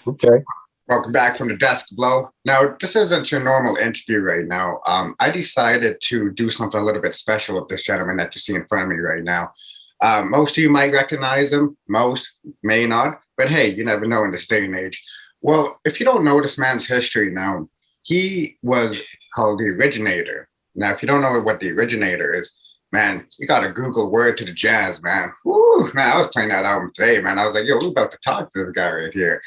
Okay. Welcome back from the desk blow. Now, this isn't your normal interview right now. I decided to do something a little bit special with this gentleman that you see in front of me right now. Most of you might recognize him, most may not, but hey, you never know in this day and age. Well, if you don't know this man's history now, he was called the originator. Now, if you don't know what the originator is, man, you got to Google Word To The Jaz, man. Woo, man, I was playing that album today, man. I was like, yo, we're about to talk to this guy right here.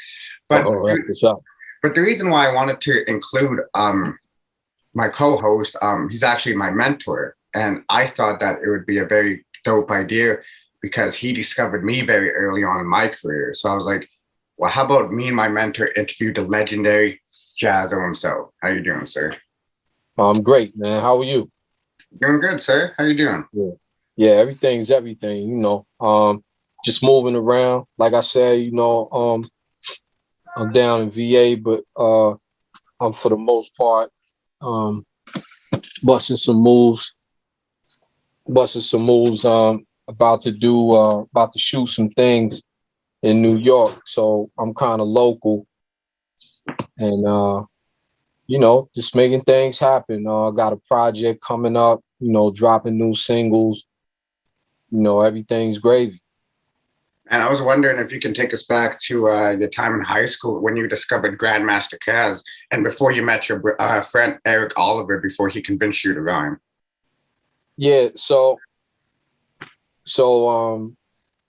But, that's what's up. But the reason why I wanted to include my co-host, he's actually my mentor. And I thought that it would be a very dope idea because he discovered me very early on in my career. So I was like, well, how about me and my mentor interview the legendary Jaz-O himself? How you doing, sir? I'm great, man. How are you? Doing good, sir. How you doing? Yeah, everything's everything, you know. Just moving around. Like I said, you know, I'm down in VA, but I'm for the most part busting some moves. About to shoot some things in New York. So I'm kind of local and you know, just making things happen. Got a project coming up, you know, dropping new singles. You know, everything's gravy. And I was wondering if you can take us back to your time in high school when you discovered Grandmaster Caz and before you met your friend Eric Oliver before he convinced you to rhyme. Yeah, so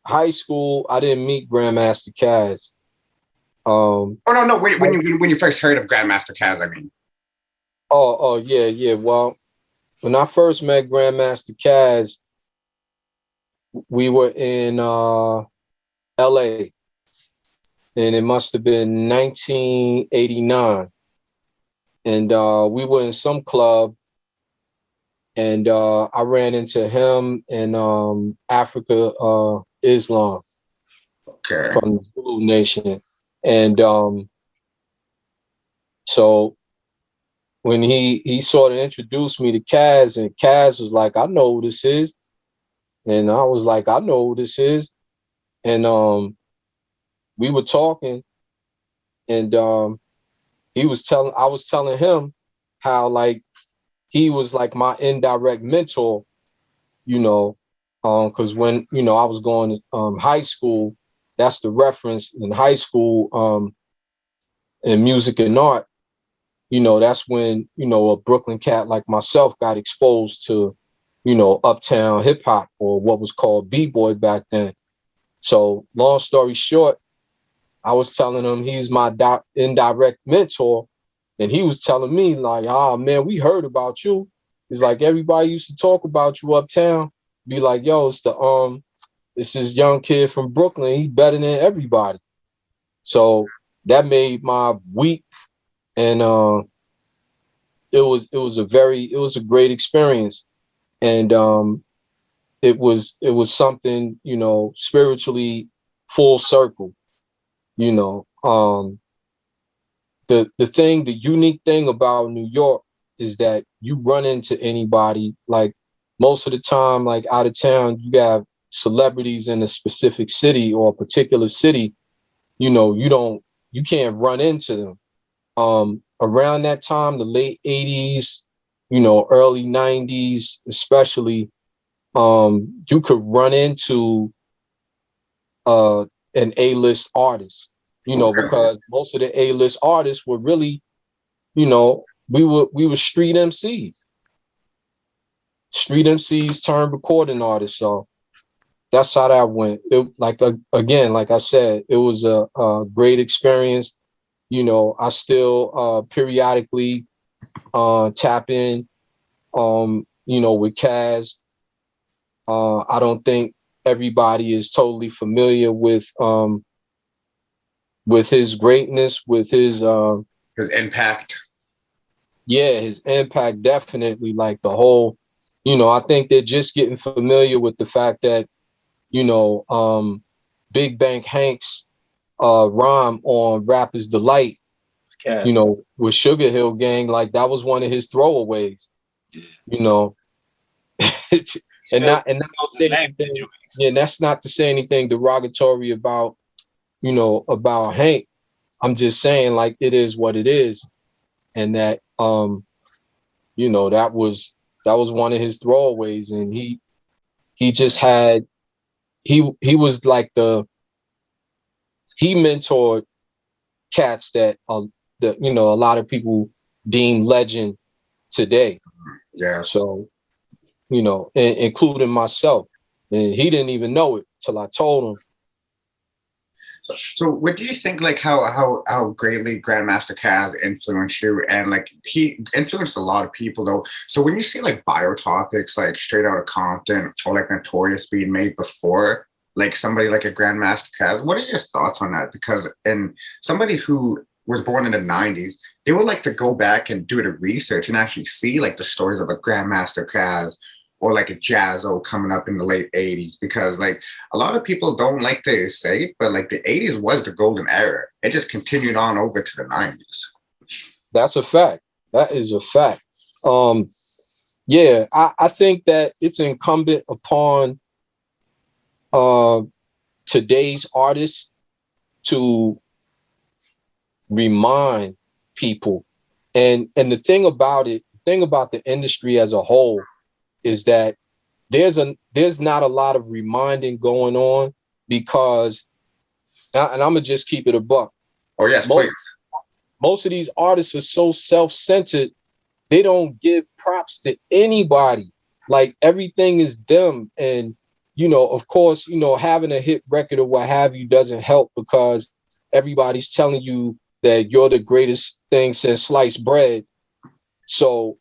high school, I didn't meet Grandmaster Caz. Oh no, when you first heard of Grandmaster Caz, I mean. Oh yeah. Well, when I first met Grandmaster Caz, we were in LA, and it must have been 1989, and we were in some club, and I ran into him and Africa Islam, okay, from the Zulu Nation, and so when he sort of introduced me to Caz, and Caz was like, I know who this is, and I was like, I know who this is, and we were talking, and I was telling him how like he was like my indirect mentor, you know, because when, you know, I was going to high school, that's the reference in high school in music and art, you know, that's when, you know, a Brooklyn cat like myself got exposed to, you know, uptown hip hop, or what was called B-boy back then. So long story short, I was telling him he's my indirect mentor, and he was telling me like, "Ah, man, we heard about you." He's like, everybody used to talk about you uptown. Be like, yo, it's this young kid from Brooklyn. He's better than everybody. So that made my week, and it was a great experience, and it was something, you know, spiritually full circle, you know. The unique thing about New York is that you run into anybody, like most of the time, like out of town, you have celebrities in a specific city or a particular city, you know, you can't run into them. Around that time, the late 80s, you know, early 90s, especially, you could run into an A-list artist, you know, because most of the A-list artists were really, you know, we were street MCs turned recording artists. So that's how that went. It, like again, like I said, it was a great experience. You know, I still periodically tap in, you know, with Caz. I don't think everybody is totally familiar with his greatness, with his impact. Yeah, his impact, definitely. Like the whole, you know, I think they're just getting familiar with the fact that, you know, Big Bank Hank's rhyme on Rapper's Delight, you know, with Sugar Hill Gang, like that was one of his throwaways, you know. and not to say anything, yeah, that's not to say anything derogatory about, you know, about Hank, I'm just saying, like, it is what it is, and that you know, that was one of his throwaways, and he just had he was like he mentored cats that you know, a lot of people deem legend today. Yes. So, you know, including myself, and he didn't even know it till I told him. So what do you think, like how greatly Grandmaster Caz influenced you? And like he influenced a lot of people though. So when you see like bio topics like Straight Outta Compton or like Notorious being made before like somebody like a Grandmaster Caz, what are your thoughts on that? Because in somebody who was born in the 90s, they would like to go back and do the research and actually see like the stories of a Grandmaster Caz or like a Jaz-O coming up in the late 80s, because like a lot of people don't like to say it, but like the 80s was the golden era. It just continued on over to the 90s. That's a fact. That is a fact. Yeah, I think that it's incumbent upon today's artists to remind people. And the thing about it, the thing about the industry as a whole is that there's not a lot of reminding going on, because, and I'm gonna just keep it a buck. Oh yes, please. Most of these artists are so self-centered, they don't give props to anybody. Like, everything is them. And, you know, of course, you know, having a hit record or what have you doesn't help, because everybody's telling you that you're the greatest thing since sliced bread. So,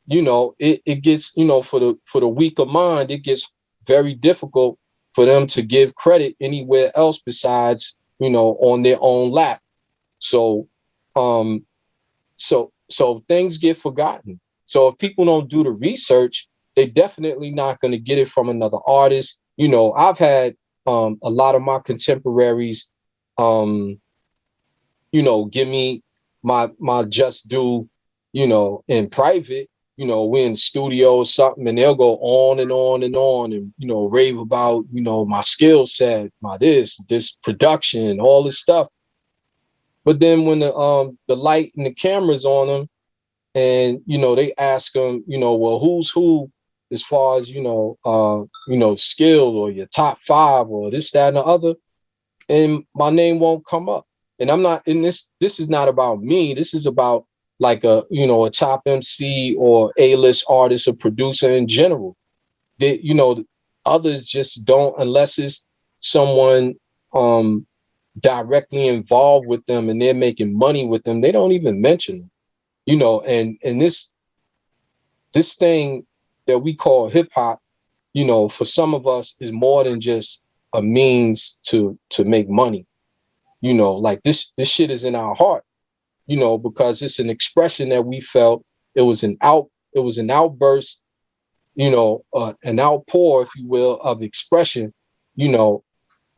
you know, it gets, you know, for the weaker mind, it gets very difficult for them to give credit anywhere else besides, you know, on their own lap. So, so things get forgotten. So if people don't do the research, they're definitely not going to get it from another artist. You know, I've had a lot of my contemporaries, you know, give me my just due, you know, in private. You know, we're in the studio or something, and they'll go on and on and on, and, you know, rave about, you know, my skill set, my this production, all this stuff. But then when the light and the camera's on them, and, you know, they ask them, you know, well, who's who as far as, you know, skill, or your top 5 or this, that, and the other, and my name won't come up. And I'm not in this. This is not about me. This is about like a, you know, a top MC or A-list artist or producer in general. They, you know, others just don't, unless it's someone directly involved with them and they're making money with them. They don't even mention them. You know, and this thing that we call hip hop, you know, for some of us is more than just a means to make money. You know, like this shit is in our heart, you know, because it's an expression that we felt. It was an outburst, you know, an outpour, if you will, of expression, you know,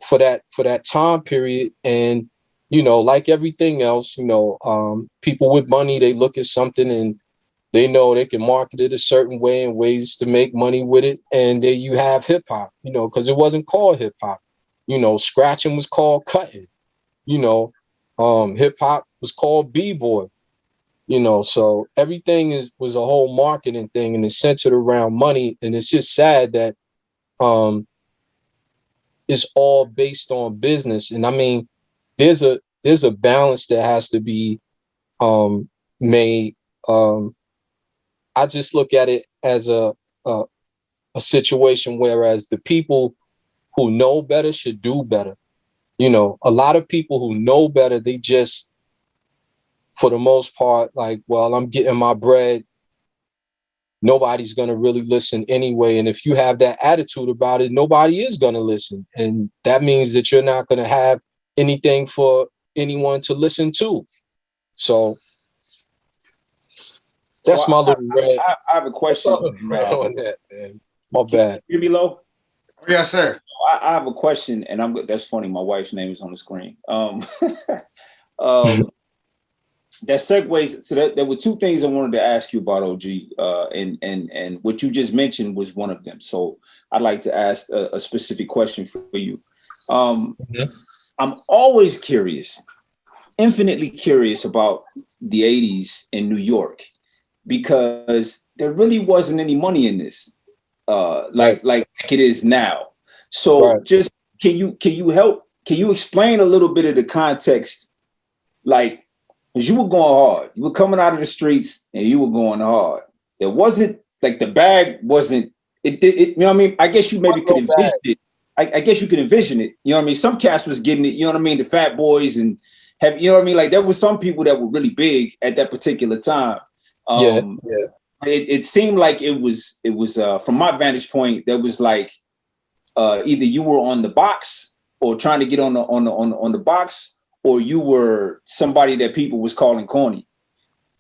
for that time period. And, you know, like everything else, you know, people with money, they look at something and they know they can market it a certain way and ways to make money with it. And there you have hip hop, you know, because it wasn't called hip hop. You know, scratching was called cutting. You know, hip hop was called b-boy. You know, so everything was a whole marketing thing, and it's centered around money. And it's just sad that it's all based on business. And I mean, there's a balance that has to be made. I just look at it as a situation, whereas the people who know better should do better. You know, a lot of people who know better, they just, for the most part, like, well, I'm getting my bread. Nobody's going to really listen anyway. And if you have that attitude about it, nobody is going to listen. And that means that you're not going to have anything for anyone to listen to. So that's my little rant. I have a question. On that, man. My bad. Hear me, low? Oh, yes, sir. I have a question, and that's funny. My wife's name is on the screen. That segues. So there were 2 things I wanted to ask you about, OG, and what you just mentioned was one of them. So I'd like to ask a specific question for you. I'm always curious infinitely curious about the 80s in New York because there really wasn't any money in this, like it is now. So just can you explain a little bit of the context? Like, because you were going hard, you were coming out of the streets and you were going hard. It wasn't like the bag wasn't. You know what I mean? I guess you maybe could envision it. I guess you could envision it. You know what I mean? Some cats was getting it. You know what I mean? The Fat Boys and you know what I mean? Like there was some people that were really big at that particular time. It seemed like it was from my vantage point, there was like either you were on the box or trying to get on the box, or you were somebody that people was calling corny.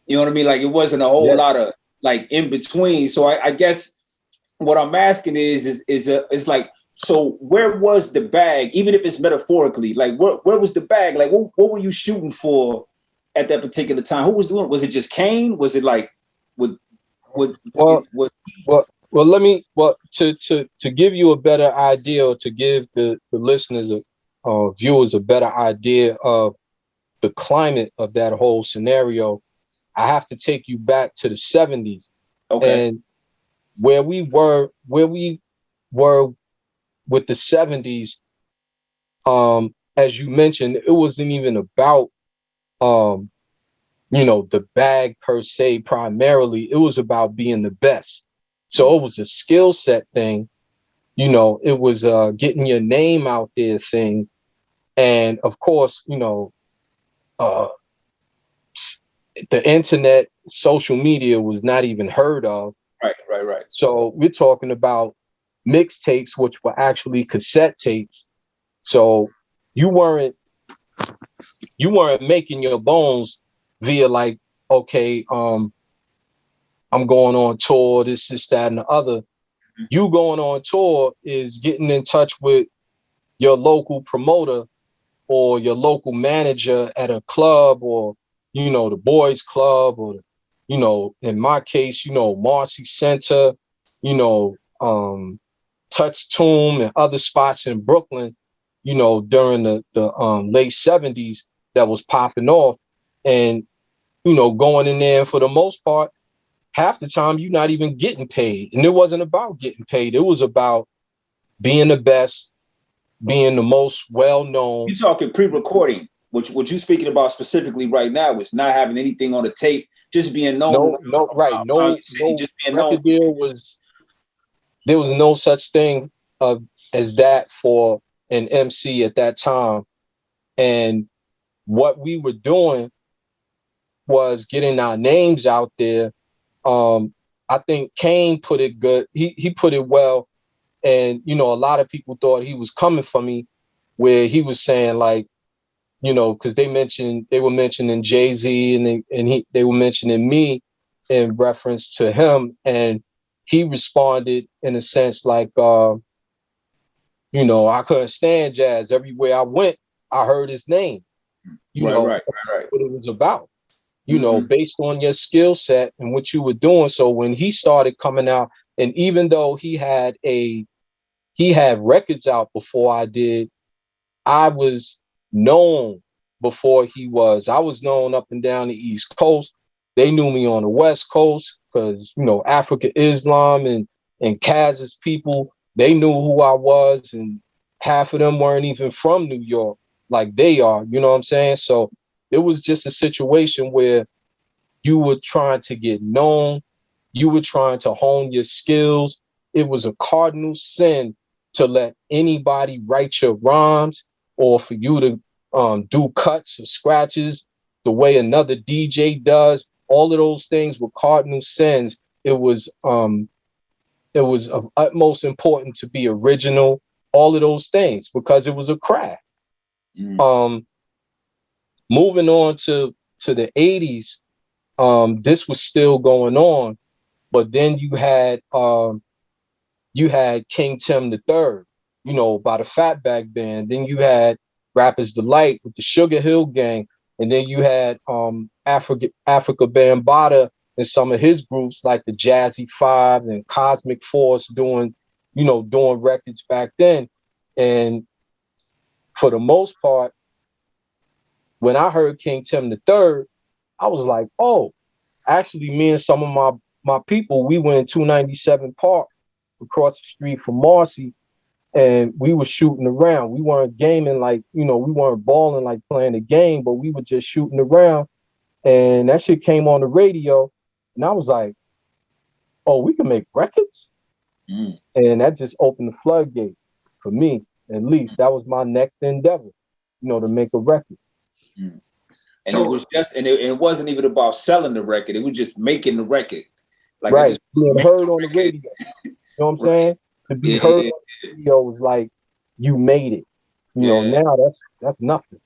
You know what I mean? Like it wasn't a whole lot of like in between. So I guess what I'm asking is like, so where was the bag? Even if it's metaphorically, like where was the bag? Like what were you shooting for at that particular time? Who was doing it? Was it just Kane? Was it like to give you a better idea, or to give the listeners viewers a better idea of the climate of that whole scenario, I have to take you back to the 70s. Okay. And where we were with the 70s, as you mentioned, it wasn't even about the bag per se primarily. It was about being the best. So it was a skill set thing. It was getting your name out there thing. And of course, the internet, social media was not even heard of. Right. So we're talking about mixtapes, which were actually cassette tapes. So you weren't making your bones via like, okay, I'm going on tour, this, that, and the other. You going on tour is getting in touch with your local promoter or your local manager at a club, or the boys club, or in my case, Marcy Center, Touch Tomb and other spots in Brooklyn, during the late 70s that was popping off. And going in there, for the most part, half the time you're not even getting paid. And it wasn't about getting paid. It was about being the best, being the most well-known. You're talking pre-recording, which what you're speaking about specifically right now is not having anything on the tape, just being known. No just being known. There was no such thing as that for an MC at that time. And what we were doing was getting our names out there. I think Kane put it good. He put it well. And, a lot of people thought he was coming for me, where he was saying like, because they were mentioning Jay-Z and they were mentioning me in reference to him. And he responded in a sense like, I couldn't stand Jazz. Everywhere I went, I heard his name. Right. What it was about, based on your skill set and what you were doing. So when he started coming out, and even though he had records out before I did, I was known before he was. I was known up and down the East Coast. They knew me on the West Coast because, Africa Islam and Caz's people, they knew who I was, and half of them weren't even from New York like they are, you know what I'm saying? So it was just a situation where you were trying to get known, you were trying to hone your skills. It was a cardinal sin to let anybody write your rhymes, or for you to do cuts or scratches the way another DJ does. All of those things were cardinal sins. It was of utmost importance to be original, all of those things, because it was a craft. Moving on to the 80s, this was still going on, but then you had King Tim III, by the Fatback Band. Then you had Rapper's Delight with the Sugar Hill Gang, and then you had Africa Bambaataa and some of his groups like the Jazzy Five and Cosmic Force doing records back then. And for the most part, when I heard King Tim the Third, I was like, oh, actually, me and some of my people, we went in 297 Park across the street from Marcy, and we were shooting around. We weren't gaming like, we weren't balling like playing the game, but we were just shooting around. And that shit came on the radio, and I was like, oh, we can make records? And that just opened the floodgate for me, at least. That was my next endeavor, to make a record. And so, it was just, and it wasn't even about selling the record. It was just making the record. Like, right, being heard on the radio. You know what I'm saying? To be heard on the radio was like, you made it. Now that's nothing.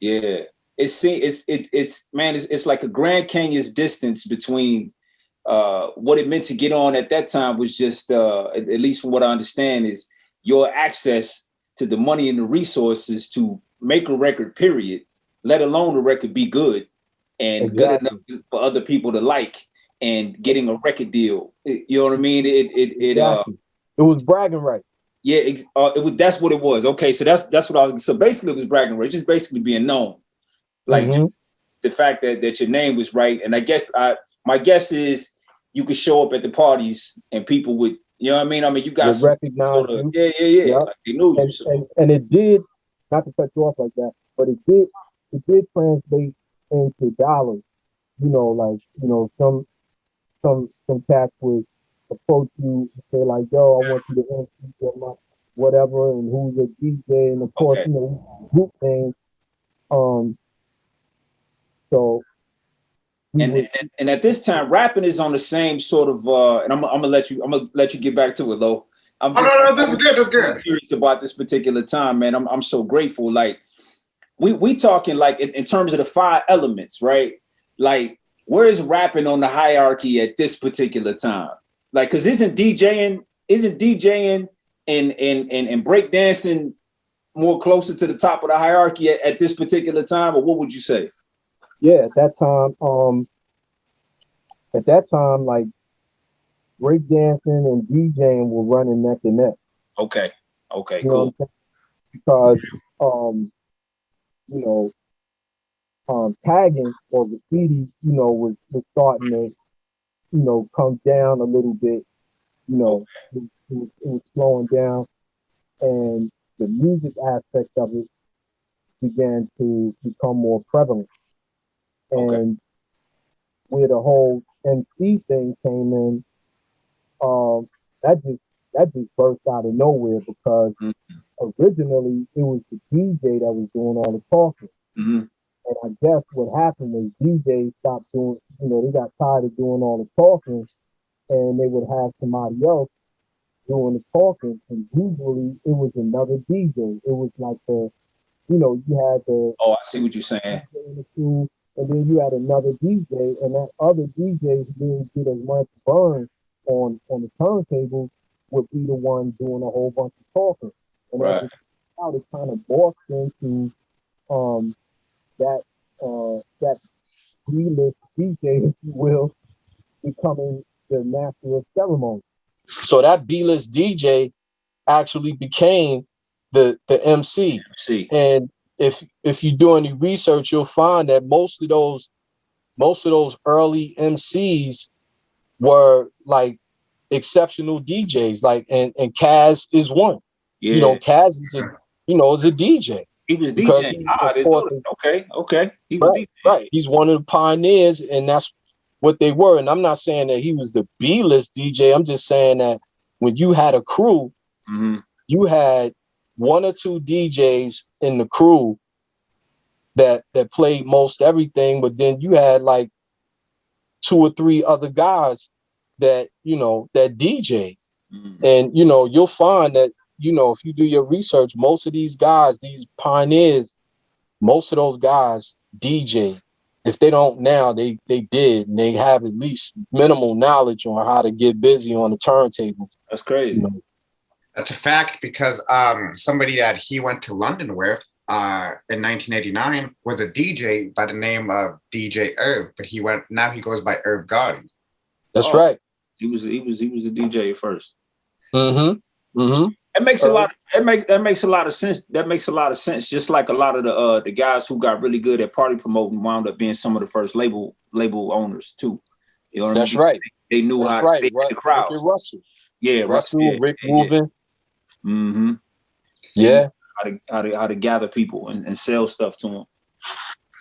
Yeah. It's like a Grand Canyon's distance between what it meant to get on at that time was just, at least from what I understand, is your access to the money and the resources to make a record, period, let alone the record be good and good enough for other people to like, and getting a record deal. You know what I mean? It was bragging rights. Yeah, it was. That's what it was. Okay, so that's what I was. So basically, it was bragging rights, just basically being known, like just the fact that your name was right. And I guess my guess is you could show up at the parties and people would, you know what I mean? I mean, you guys recognize you. Yeah. Yep. Like they knew you. So. And it did, not to cut you off like that, but it did translate into dollars. Some cats would approach you and say like, yo, I want you to MC my whatever, and who's a DJ, and of course, group names. So and at this time, rapping is on the same sort of and I'm gonna let you get back to it, Lo. This is good. That's good. Curious about this particular time, man. I'm so grateful. Like we talking like in terms of the 5 elements, right? Like, where is rapping on the hierarchy at this particular time? Like, cause isn't DJing and breakdancing more closer to the top of the hierarchy at this particular time, or what would you say? Yeah, at that time, like breakdancing and DJing were running neck and neck. Okay, cool. Because tagging or graffiti, was starting to, come down a little bit. It was slowing down, and the music aspect of it began to become more prevalent. And where the whole MC thing came in, that just burst out of nowhere, because originally it was the DJ that was doing all the talking. And I guess what happened was DJs stopped doing, they got tired of doing all the talking, and they would have somebody else doing the talking. And usually it was another DJ. It was like you had the... Oh, I see what you're saying. And then you had another DJ, and that other DJ didn't get as much burn on the turntable, would be the one doing a whole bunch of talking. And that's how it kind of morphed into that B-List DeeJay, if you will, becoming the master of ceremony. So that B-List DeeJay actually became the MC. And if you do any research, you'll find that most of those early MCs were like exceptional DJs. Like and Caz is one. Yeah. Caz is a DJ. He was DJing. Okay. He was DJing. Right. He's one of the pioneers, and that's what they were. And I'm not saying that he was the B-List DJ. I'm just saying that when you had a crew, you had 1 or 2 DJs in the crew that played most everything, but then you had like 2 or 3 other guys that that DJs. And you'll find that if you do your research, most of these guys, these pioneers, most of those guys DJ. If they don't now, they did, and they have at least minimal knowledge on how to get busy on the turntable. That's crazy. That's a fact, because somebody that he went to London with in 1989 was a DJ by the name of DJ Irv, but now he goes by Irv Gotti. That's right. He was a DJ at first. It makes a lot of That makes a lot of sense. That makes a lot of sense. Just like a lot of the guys who got really good at party promoting wound up being some of the first label owners too. You know what That's I mean? right. They knew That's how right. to the crowd. Russell. Yeah, Russell, yeah, Rick yeah, Rubin. Yeah. Mm-hmm. Yeah. How to gather people and sell stuff to them.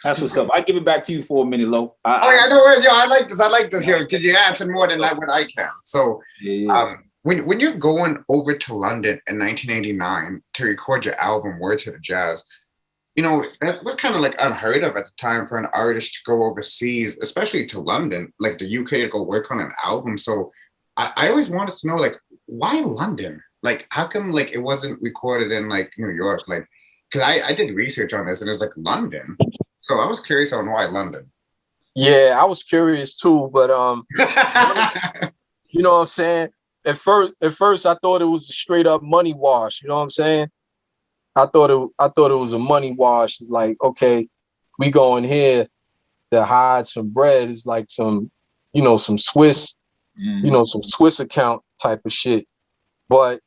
That's what's up. I give it back to you for a minute, Lo. I know where, yo, I like this, yo, because you answered more than what I can. So, when you're going over to London in 1989 to record your album Word To The Jaz, you know, it was kind of like unheard of at the time for an artist to go overseas, especially to London, like the UK, to go work on an album. So I always wanted to know, like, why London? Like, how come, like, it wasn't recorded in, like, New York? Like, because I did research on this, and it's like London. So I was curious on why London. Yeah, I was curious too, but you know what I'm saying? At first I thought it was a straight up money wash, you know what I'm saying? I thought it was a money wash. It's like, okay, we go in here to hide some bread. It's like some, you know, some Swiss, you know, some Swiss account type of shit. But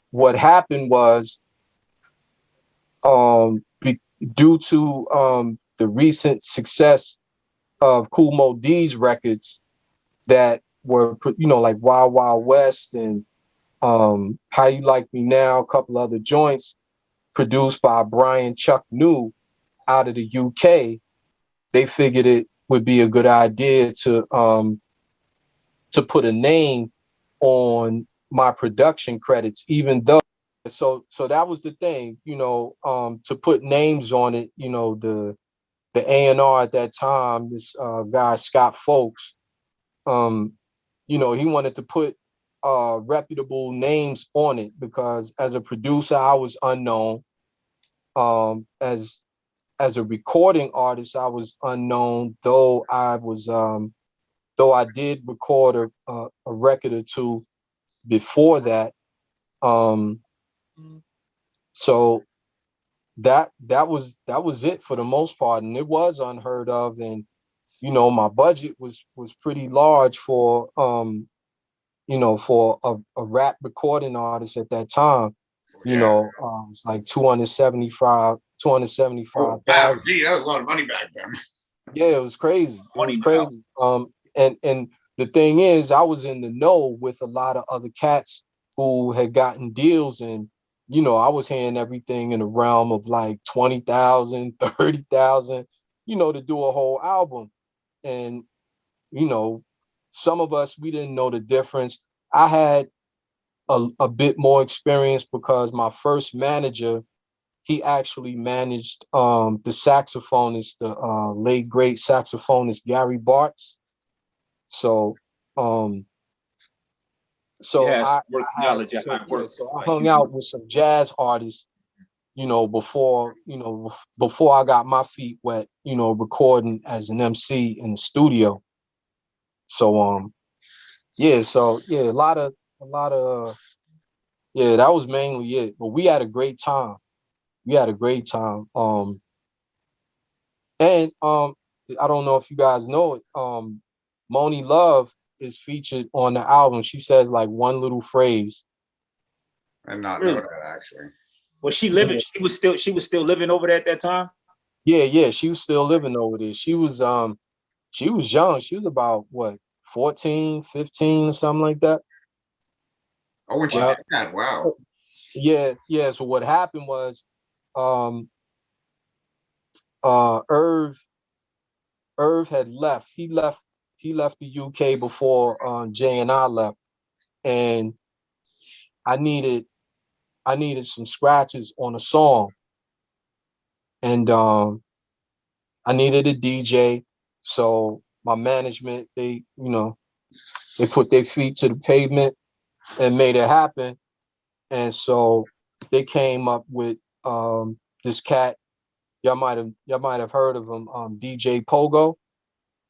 what happened was, due to the recent success of Kool D's records that were, you know, like Wild Wild West and How You Like Me Now, a couple other joints produced by Brian Chuck New out of the UK, they figured it would be a good idea to put a name on my production credits, even though so that was the thing, you know, to put names on it, you know, the A&R at that time, this guy Scott Folks, you know, he wanted to put reputable names on it because as a producer I was unknown. As a recording artist, I was unknown, though I did record a record or two before that. So that was it for the most part, and it was unheard of. And you know, my budget was pretty large for you know, for a rap recording artist at that time. You know, it's like 275,000. Oh, wow, gee, that was a lot of money back then. Yeah, it was crazy. It was crazy. And the thing is, I was in the know with a lot of other cats who had gotten deals, and you know, I was hearing everything in the realm of like 20,000, 30,000, you know, to do a whole album. And you know, some of us, we didn't know the difference. I had a bit more experience because my first manager, he actually managed the saxophonist, the late great saxophonist Gary Bartz. So I hung out with some jazz artists, you know, before I got my feet wet, you know, recording as an MC in the studio. So yeah, a lot of yeah, that was mainly it. But we had a great time. We had a great time. And I don't know if you guys know it. Monie Love is featured on the album. She says like one little phrase. I did not know that, actually. Was she living? Yeah. She was still living over there at that time? Yeah, she was still living over there. She was young. She was about what, 14, 15 or something like that. Oh, when she did that, wow. Yeah. So what happened was Irv had left. He left the UK before Jay and I left. And I needed some scratches on a song. And I needed a DJ. So my management, they put their feet to the pavement and made it happen. And so they came up with this cat. Y'all might have heard of him, DJ Pogo.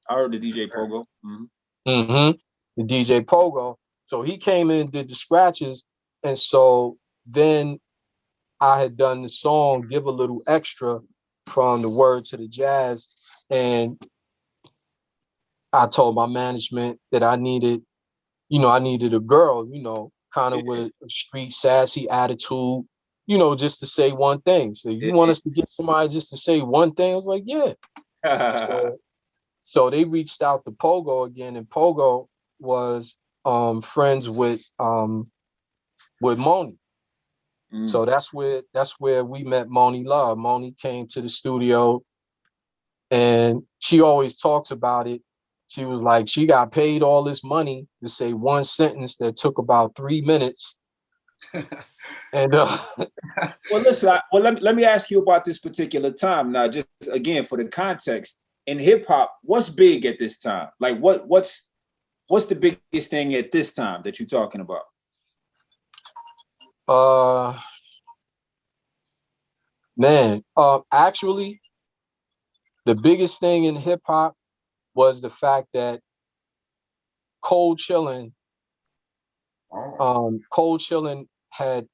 I heard the DJ Pogo. The DJ Pogo. So he came in and did the scratches. And so then I had done the song Give a Little Extra from the Word To The Jaz. And I told my management that I needed a girl, you know, kind of with a street sassy attitude, you know, just to say one thing. So you want us to get somebody just to say one thing? I was like, yeah. So they reached out to Pogo again, and Pogo was friends with Monie. So that's where we met Monie Love. Monie came to the studio, and she always talks about it. She was like, she got paid all this money to say one sentence that took about 3 minutes. And well, listen. Let me ask you about this particular time now. Just again for the context in hip hop, what's big at this time? Like what's the biggest thing at this time that you're talking about? Man, actually, the biggest thing in hip hop was the fact that Cold Chillin' had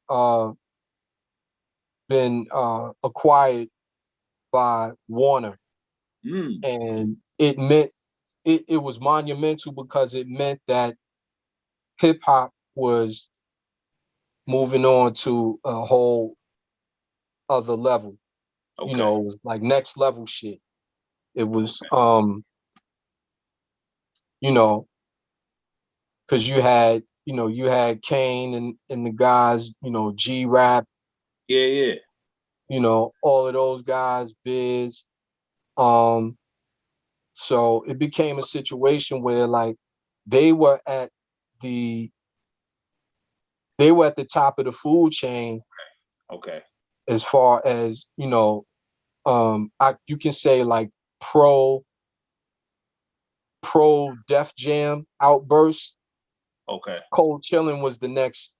been acquired by Warner, and it meant it was monumental because it meant that hip hop was moving on to a whole other level. Okay. You know, it was like next level shit. It was you know, because you had Kane and the guys, you know, G Rap. Yeah. You know, all of those guys, Biz. So it became a situation where like they were at the top of the food chain. Okay. As far as, you know, you can say like pro Def Jam outburst. Okay. Cold Chillin' was the next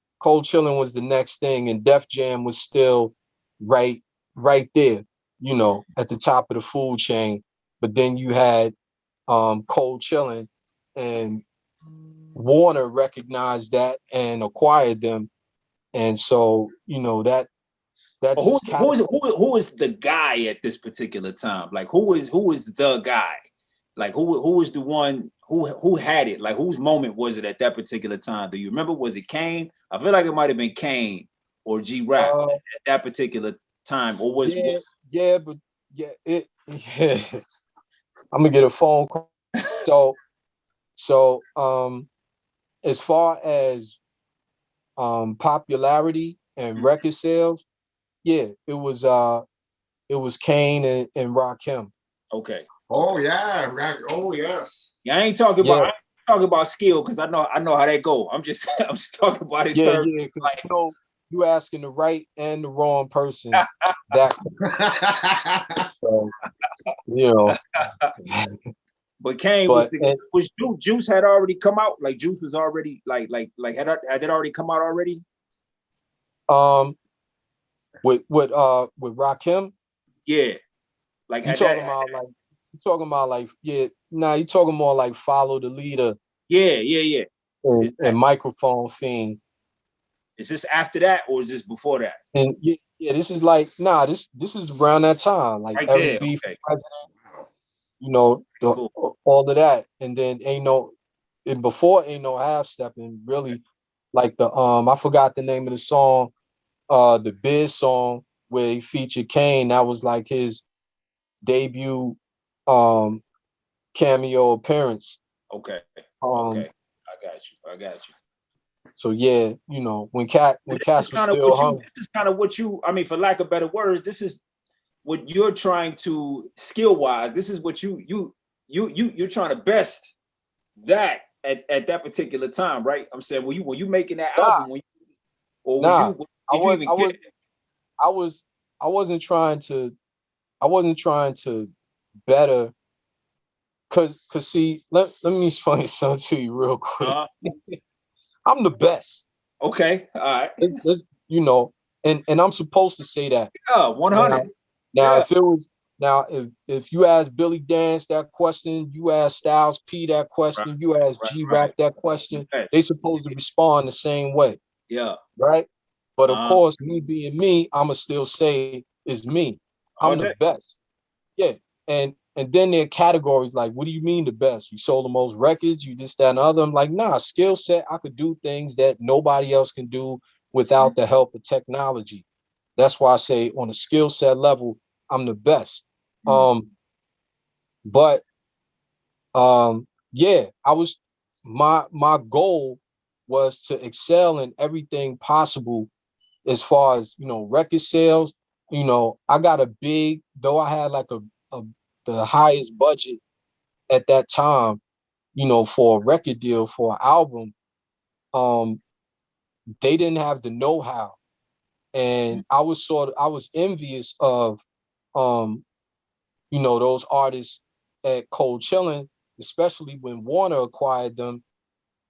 thing, and Def Jam was still right there, you know, at the top of the food chain. But then you had Cold Chillin', and Warner recognized that and acquired them. And so, you know, that just who is the guy at this particular time? Like who is the guy? Like who is the one who had it? Like whose moment was it at that particular time? Do you remember? Was it Kane? I feel like it might have been Kane or G Rap at that particular time. Or was I'm gonna get a phone call. So as far as popularity and record sales, yeah, it was Kane and Rakim. Okay. Oh yeah, oh yes. Yeah, I ain't talking about skill because I know how that go. I'm just talking about it. Yeah, because you know, you asking the right and the wrong person that. So, you know. But Kane was Juice had already come out. Like Juice was already like had it already come out already? With Rakim? Yeah. Like you talking about like you talking more like Follow the Leader. Yeah. And Microphone Fiend. Is this after that or is this before that? And yeah, this is like this is around that time. Like right Eric B for president. You know, all of that. And then before ain't no half stepping, really, like the I forgot the name of the song, the Biz song where he featured Kane. That was like his debut cameo appearance. Okay. I got you. So yeah, you know, when Cass was still hungry. This is kind of what you, I mean, for lack of better words, this is what you're trying to skill-wise. This is what you're trying to best that at that particular time, right? I'm saying, were you making that album? I wasn't trying to better. Cause see, let me explain something to you real quick. I'm the best. Okay, all right. You know, and I'm supposed to say that. Yeah, 100. Now if it was if you ask Billy Dance that question, you ask Styles P that question, you ask G Rap that question, they supposed to respond the same way. Yeah. Right? But of course, me being me, I'ma still say it's me. I'm the best. Yeah. And then there are categories like, what do you mean the best? You sold the most records, you this, that, and other. I'm like, nah, skill set, I could do things that nobody else can do without the help of technology. That's why I say on a skill set level, I'm the best. But yeah, my goal was to excel in everything possible as far as, you know, record sales. You know, I got a big, though I had like the highest budget at that time, you know, for a record deal for an album. They didn't have the know-how. And I was envious of you know, those artists at Cold Chillin', especially when Warner acquired them,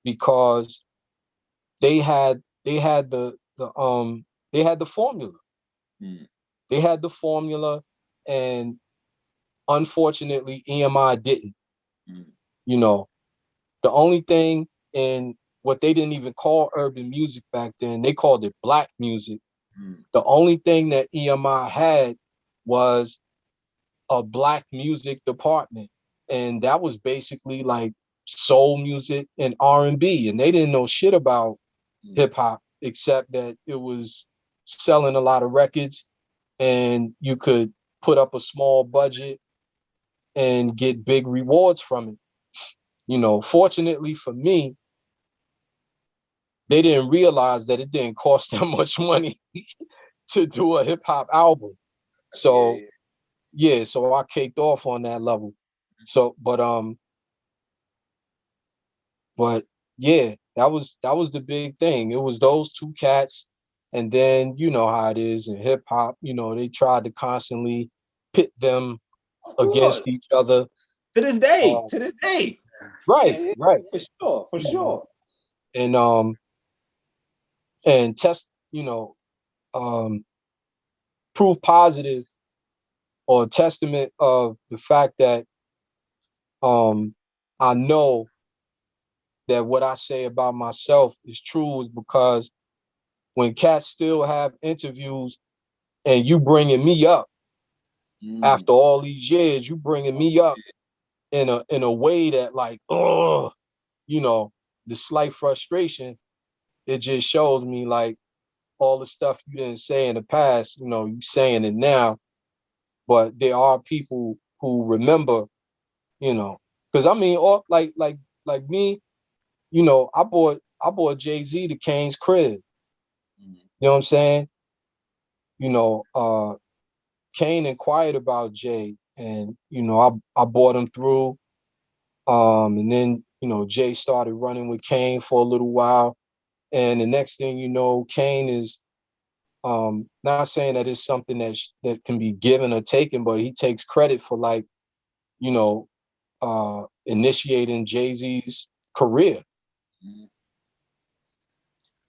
because they had they had the formula. They had the formula, and unfortunately EMI didn't. You know, the only thing, and what they didn't even call urban music back then, they called it black music. The only thing that EMI had was a black music department, and that was basically like soul music and R&B, and they didn't know shit about hip hop except that it was selling a lot of records and you could put up a small budget and get big rewards from it. You know, fortunately for me, they didn't realize that it didn't cost that much money to do a hip hop album. So yeah, so I caked off on that level. So but yeah, that was the big thing. It was those two cats, and then you know how it is in hip hop. You know, they tried to constantly pit them against each other. To this day, to this day. Right, right. For sure, for sure. And test, you know, proof positive or testament of the fact that I know that what I say about myself is true is because when cats still have interviews and you bringing me up after all these years, you bringing me up in a way that like, oh, you know, the slight frustration, it just shows me like all the stuff you didn't say in the past, you know, you saying it now, but there are people who remember, you know, because I mean, all like me, you know, I bought Jay-Z to Kane's crib. You know what I'm saying? You know, Kane inquired about Jay, and you know, I brought him through. And then you know, Jay started running with Kane for a little while, and the next thing you know, Kane is not saying that it's something that can be given or taken, but he takes credit for like, you know, initiating Jay-Z's career.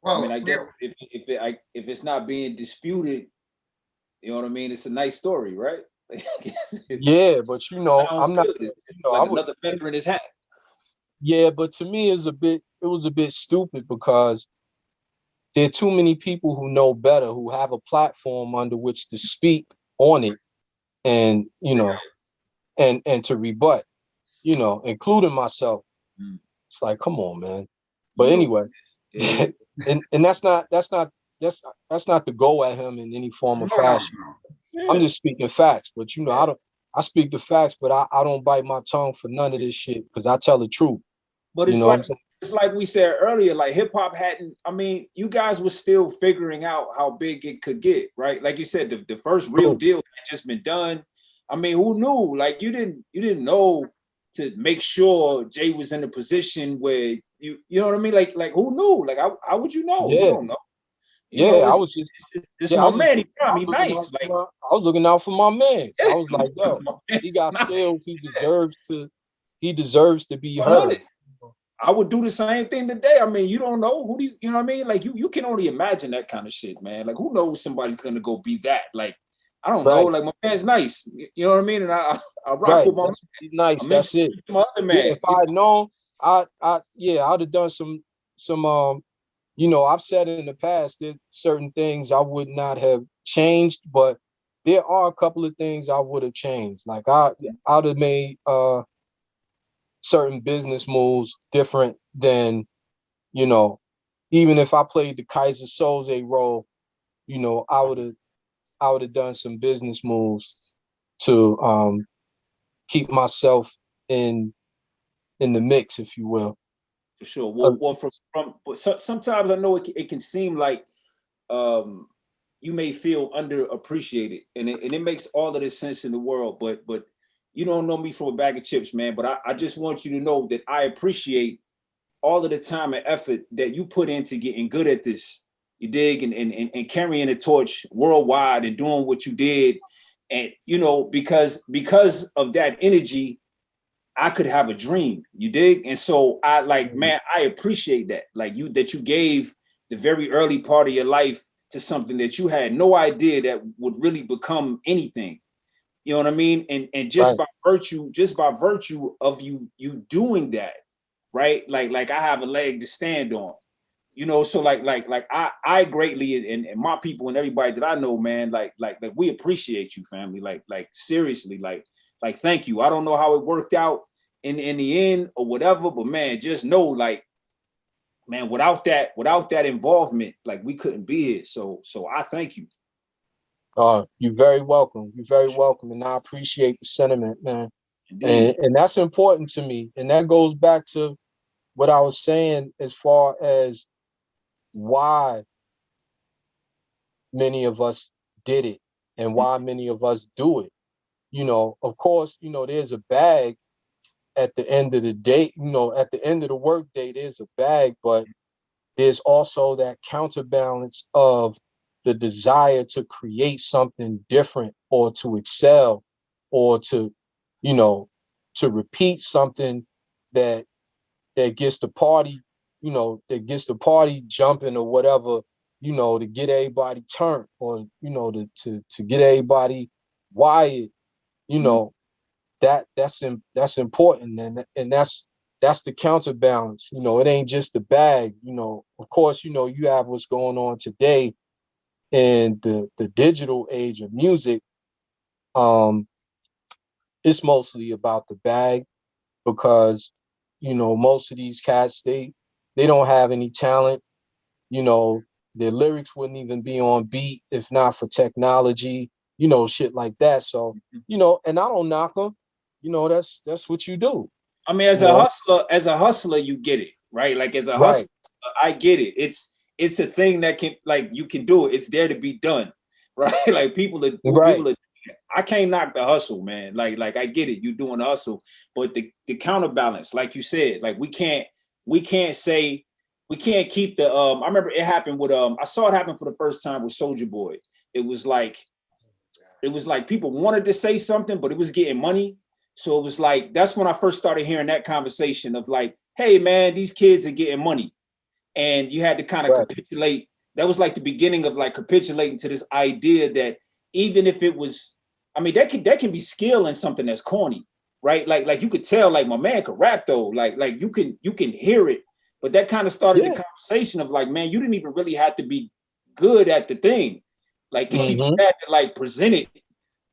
Well, I mean, I guess if it's not being disputed, you know what I mean. It's a nice story, right? Yeah, but you know, I'm not. You know, like another feather in his hat. Yeah, but to me, it was a bit stupid because there are too many people who know better, who have a platform under which to speak on it, and you know, and to rebut, you know, including myself. It's like, come on, man. But anyway, and that's not the go at him in any form or fashion. I'm just speaking facts, but you know, I speak the facts, but I don't bite my tongue for none of this shit because I tell the truth. But it's like we said earlier, like hip hop hadn't. I mean, you guys were still figuring out how big it could get, right? Like you said, the first real deal had just been done. I mean, who knew? Like you didn't know to make sure Jay was in a position where you know what I mean? Like who knew? Like how would you know? Yeah. You don't know. You know, I was just my man. He probably nice. Like I was looking out for my man. So I was like, yo, he got skills. He deserves to be heard. I would do the same thing today. I mean, you don't know who do you know what I mean? Like you can only imagine that kind of shit, man. Like who knows somebody's gonna go be that? Like I don't know. Like my man's nice, you know what I mean? And I rock with my man. He's nice. That's it. My other man. Yeah, if I had known, I'd have done some you know, I've said in the past that certain things I would not have changed, but there are a couple of things I would have changed. Like I'd have made certain business moves different than, you know, even if I played the Kaiser Soze role, you know, I would have I would have done some business moves to keep myself in the mix, if you will. For sure. Well, sometimes I know it can seem like you may feel underappreciated, and it makes all of this sense in the world. But you don't know me from a bag of chips, man. But I just want you to know that I appreciate all of the time and effort that you put into getting good at this. You dig, and carrying the torch worldwide and doing what you did, and you know because of that energy, I could have a dream. You dig, and so I like, man, I appreciate that. Like you gave the very early part of your life to something that you had no idea that would really become anything. You know what I mean? And just by virtue of you doing that, right? Like I have a leg to stand on. You know, so like I greatly and my people and everybody that I know, man, like we appreciate you, family. Like seriously, like thank you. I don't know how it worked out in the end or whatever, but man, just know, like, man, without that involvement, like we couldn't be here. So I thank you. You're very welcome. You're very welcome, and I appreciate the sentiment, man. And that's important to me, and that goes back to what I was saying as far as why many of us did it and why many of us do it. You know, of course, you know, there's a bag at the end of the day, you know, at the end of the work day, there's a bag, but there's also that counterbalance of the desire to create something different or to excel or to, you know, to repeat something that gets the party, you know, that gets the party jumping or whatever, you know, to get everybody turned or, you know, to get everybody wired, you know, that's important. And that's the counterbalance. You know, it ain't just the bag. You know, of course, you know, you have what's going on today in the digital age of music. It's mostly about the bag because, you know, most of these cats, they don't have any talent. You know, their lyrics wouldn't even be on beat if not for technology, you know, shit like that. So, you know, and I don't knock them. You know, that's what you do. I mean, as a hustler, you get it, right? Like as a hustler, I get it. It's a thing that can, like, you can do it. It's there to be done, right? Like people are, I can't knock the hustle, man. Like I get it. You're doing the hustle, but the counterbalance, like you said, like we can't say, we can't keep the, I remember it happened with, I saw it happen for the first time with Soulja Boy. It was like people wanted to say something, but it was getting money. So it was like, that's when I first started hearing that conversation of like, hey man, these kids are getting money. And you had to kind of capitulate. That was like the beginning of like capitulating to this idea that even if it was, I mean, that can be skill in something that's corny, right? Like you could tell, like my man could rap though. Like you can hear it. But that kind of started the conversation of like, man, you didn't even really have to be good at the thing. Like you just had to like present it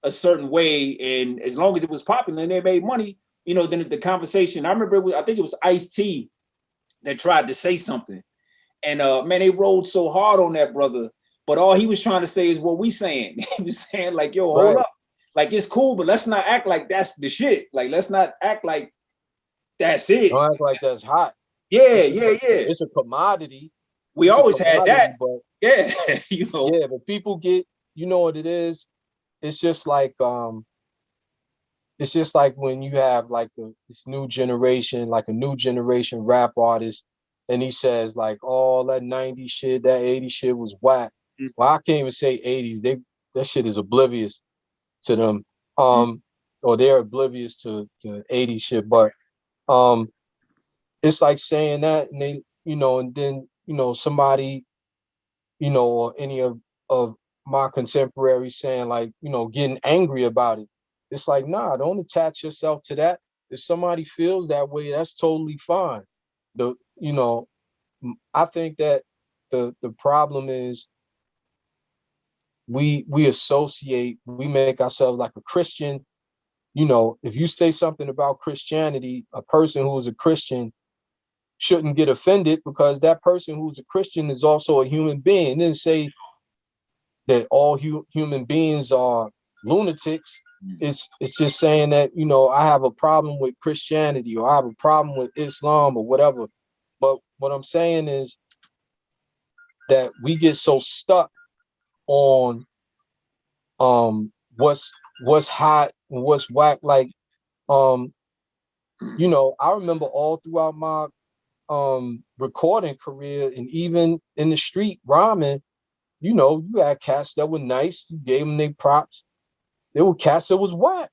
a certain way, and as long as it was popular and they made money, you know, then the conversation. I remember, I think it was Ice-T that tried to say something, and man, they rolled so hard on that brother. But all he was trying to say is what we saying. He was saying like, yo, hold up, like it's cool, but let's not act like that's the shit. Like let's not act like that's it. Don't act like that's hot. Yeah. It's a commodity. We always had that, but you know. Yeah, but people get, you know what it is. It's just like when you have like this new generation, like a new generation rap artist, and he says like, oh, that 90s shit, that 80s shit was whack. Well, I can't even say 80s. That shit is oblivious to them. Or they're oblivious to 80s shit. But it's like saying that, and they, you know, and then, you know, somebody, you know, or any of my contemporaries saying like, you know, getting angry about it. It's like, nah, don't attach yourself to that. If somebody feels that way, that's totally fine. You know, I think that the problem is we associate, we make ourselves like a Christian. You know, if you say something about Christianity, a person who is a Christian shouldn't get offended because that person who's a Christian is also a human being. And then say, that all human beings are lunatics. It's just saying that, you know, I have a problem with Christianity or I have a problem with Islam or whatever. But what I'm saying is that we get so stuck on what's hot and what's whack. Like you know, I remember all throughout my recording career and even in the street rhyming, you know, you had cats that were nice, you gave them their props. There were cats that was whack,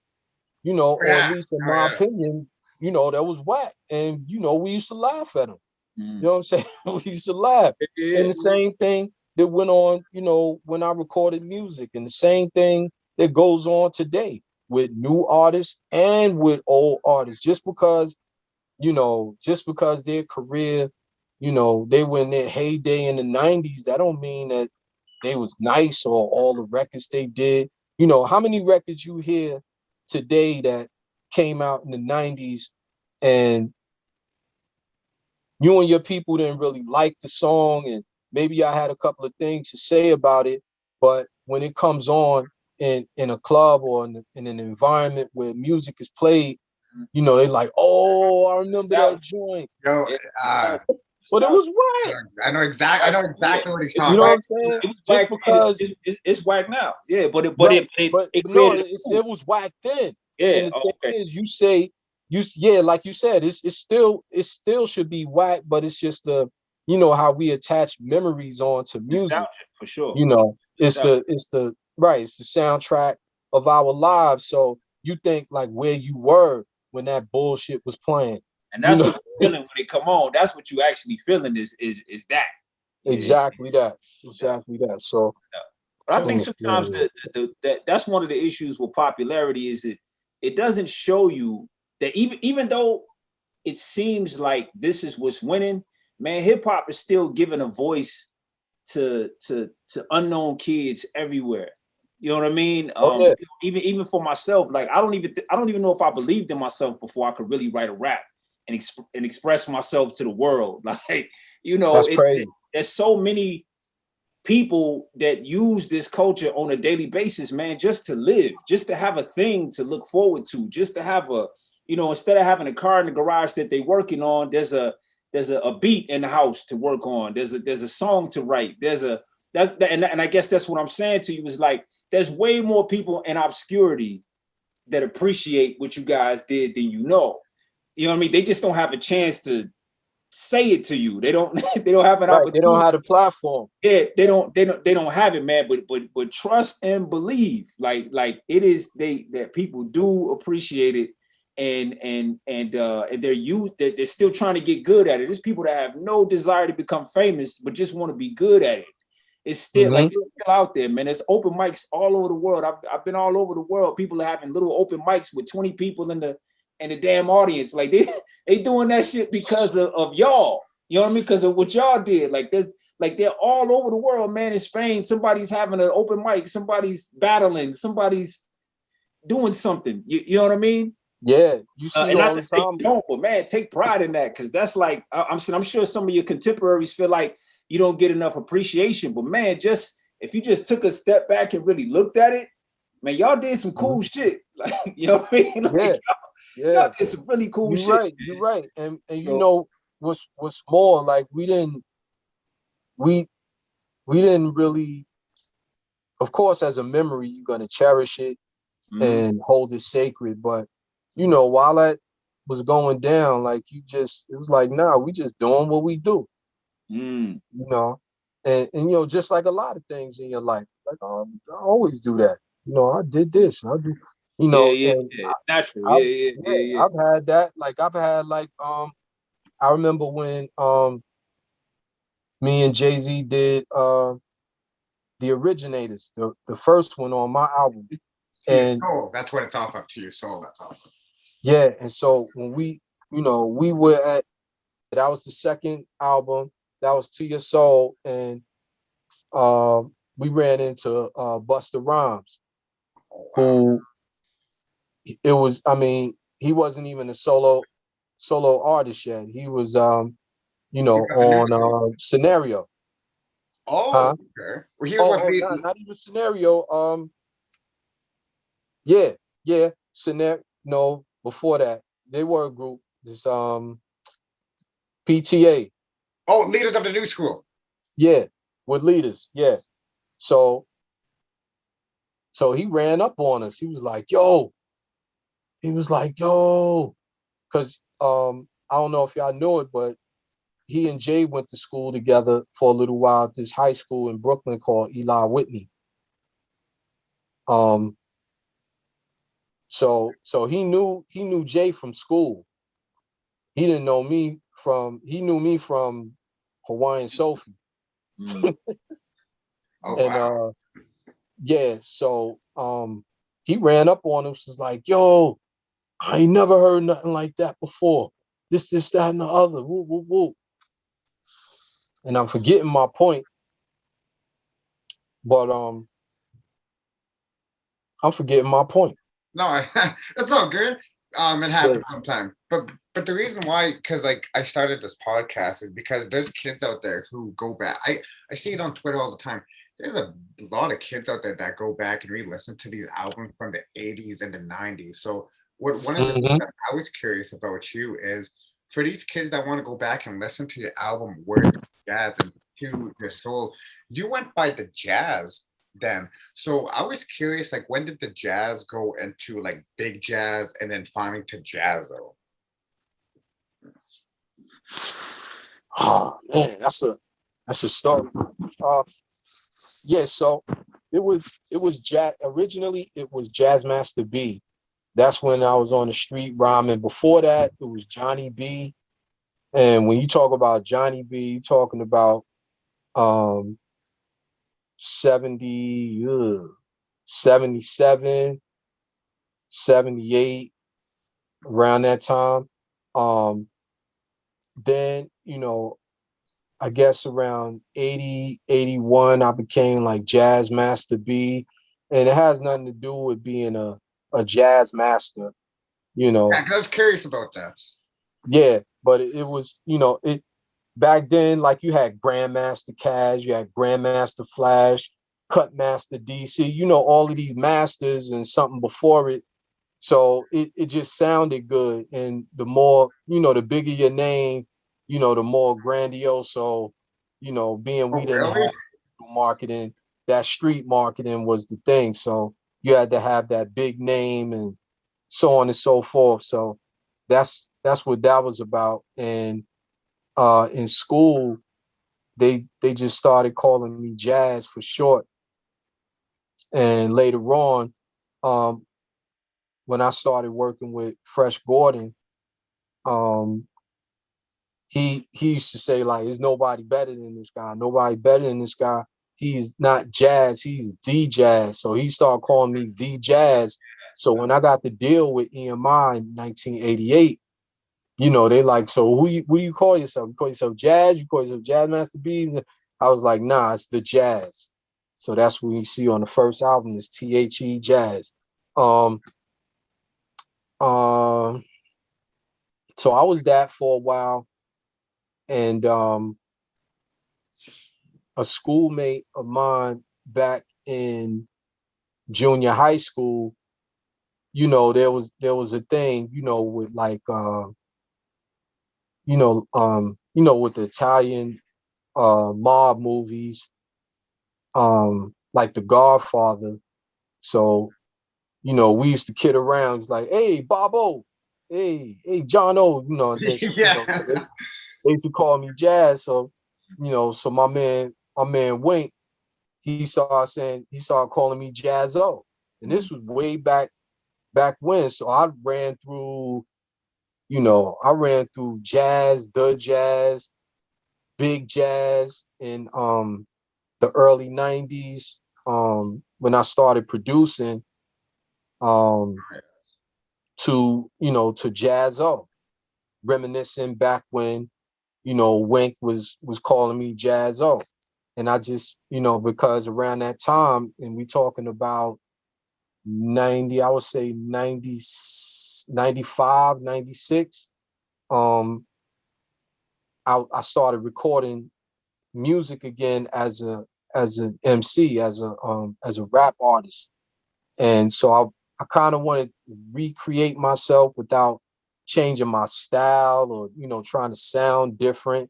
you know, or at least in my opinion, you know, that was whack. And you know, we used to laugh at them. You know what I'm saying? We used to laugh. And the same thing that went on, you know, when I recorded music, and the same thing that goes on today with new artists and with old artists. Just because, you know, just because their career, you know, they were in their heyday in the 90s, that don't mean that they was nice or all the records they did. You know, how many records you hear today that came out in the 90s and you and your people didn't really like the song, and maybe I had a couple of things to say about it, but when it comes on in a club or in an environment where music is played, you know, they're like, oh, I remember that joint. Yo, but it was whack. I know exactly what he's talking about. You know about. what I'm saying? Just because it's whack now. Yeah, but it was whack then. Yeah. And the thing is, like you said, it still should be whack, but it's just the, you know, how we attach memories onto music. Nostalgia, for sure. You know, it's the soundtrack of our lives. So you think like where you were when that bullshit was playing. And that's what you're feeling when it come on. That's what you actually feeling is that. Exactly that. So but I think sometimes that's one of the issues with popularity is that it doesn't show you that even though it seems like this is what's winning, man, hip hop is still giving a voice to unknown kids everywhere. You know what I mean? Even for myself, like I don't even know if I believed in myself before I could really write a rap and express myself to the world. Like, you know, there's so many people that use this culture on a daily basis, man, just to live, just to have a thing to look forward to, just to have a, you know, instead of having a car in the garage that they're working on, there's a beat in the house to work on. There's a song to write. And I guess that's what I'm saying to you is like, there's way more people in obscurity that appreciate what you guys did than you know. You know what I mean? They just don't have a chance to say it to you. They don't have an opportunity. They don't have the platform. Yeah, they don't have it, man. But trust and believe, like it is that people do appreciate it, and they're still trying to get good at it. There's people that have no desire to become famous, but just want to be good at it. It's still like it's still out there, man. There's open mics all over the world. I've been all over the world. People are having little open mics with 20 people in the damn audience. Like they doing that shit because of y'all. You know what I mean? Because of what y'all did. Like they're all over the world, man. In Spain, somebody's having an open mic, somebody's battling, somebody's doing something. You know what I mean? Yeah, you see and all the time. Don't, but man, take pride in that, because that's like I'm sure some of your contemporaries feel like you don't get enough appreciation. But man, just if you just took a step back and really looked at it, man, y'all did some cool shit. Like, you know what I mean? Like, y'all did some really cool shit. You're right. And you know what's more, like we didn't really, of course, as a memory, you're gonna cherish it and hold it sacred. But you know, while that was going down, like it was like, nah, we just doing what we do. You know, and you know, just like a lot of things in your life, like I always do that. You know, I did this, I do, you know, natural. I've had that. Like I've had like I remember when me and Jay-Z did The Originators, the first one on my album. And that's what it's off of, to your soul. That's awesome. Yeah, and so when we were at, that was the second album, that was To Your Soul, and we ran into Busta Rhymes, who he wasn't even a solo artist yet. He was you know, on Scenario. Oh, Huh? okay. Well, he was what Oh, lead. not even scenario. Yeah, yeah, scenario. No, before that, they were a group. This PTA. Oh, leaders of the new school. Yeah, with leaders. Yeah. So he ran up on us. He was like, "Yo," because I don't know if y'all know it, but he and Jay went to school together for a little while at this high school in Brooklyn called Eli Whitney. Um, so he knew Jay from school. He didn't know me from he knew me from Hawaiian Sophie. Mm. Oh, And wow. yeah, so he ran up on him, was like, "Yo, I ain't never heard nothing like that before. This, that, and the other. Woo, woo, woo." And I'm forgetting my point, but I'm forgetting my point. No, it's all good. It Yeah. happens sometimes. But the reason why, because like I started this podcast is because there's kids out there who go back. I see it on Twitter all the time. There's a lot of kids out there that go back and re-listen to these albums from the 80s and the 90s. So what one of the things Mm-hmm. that I was curious about you is for these kids that want to go back and listen to your album Word To The Jaz and to your soul, you went by the Jaz then. So I was curious, like when did the Jaz go into like Big Jaz and then finally to Jaz-O? Oh man, that's a story. Uh, yeah, so it was jazz. Originally, it was Jazzmaster B. That's when I was on the street rhyming. Before that, it was Johnny B. And when you talk about Johnny B, you're talking about um 70, 77, 78, around that time. Um, then, I guess around 80, 81, I became like Jazz Master B. And it has nothing to do with being a jazz master, you know. Yeah, 'cause I was curious about that. Yeah, but it was, it back then, like you had Grandmaster Caz, you had Grandmaster Flash, Cutmaster DC, all of these masters and something before it. So it just sounded good. And the more, the bigger your name, the more grandiose. So, being we Oh, didn't really? have marketing, that street marketing was the thing. So you had to have that big name and so on and so forth. So that's what that was about. And in school, they just started calling me Jazz for short. And later on, um, when I started working with Fresh Gordon, um, he used to say like, "There's nobody better than this guy. Nobody better than this guy. He's not Jazz. He's the Jazz." So he started calling me the Jazz. So when I got the deal with EMI in 1988, they like, "So what do you call yourself? You call yourself Jazz? You call yourself Jazz Master B?" I was like, "Nah, it's the Jazz." So that's what you see on the first album is THE Jazz. Um, um, so I was that for a while, and a schoolmate of mine back in junior high school, there was a thing, with like with the Italian mob movies, like The Godfather. So, we used to kid around. It's like, "Hey, Bobo, hey, John O," and this, so Yeah. they used to call me Jazz. So, so my man Wink, he started calling me Jaz-O. And this was way back when. So I ran through Jazz, the Jazz, Big Jaz in the early 90s, when I started producing, um to Jaz-O, reminiscing back when, Wink was calling me Jaz-O. And I just, because around that time, and we talking about 90, I would say 90, 95, 96. um I started recording music again as an MC, as a rap artist. And so I kind of want to recreate myself without changing my style or, you know, trying to sound different.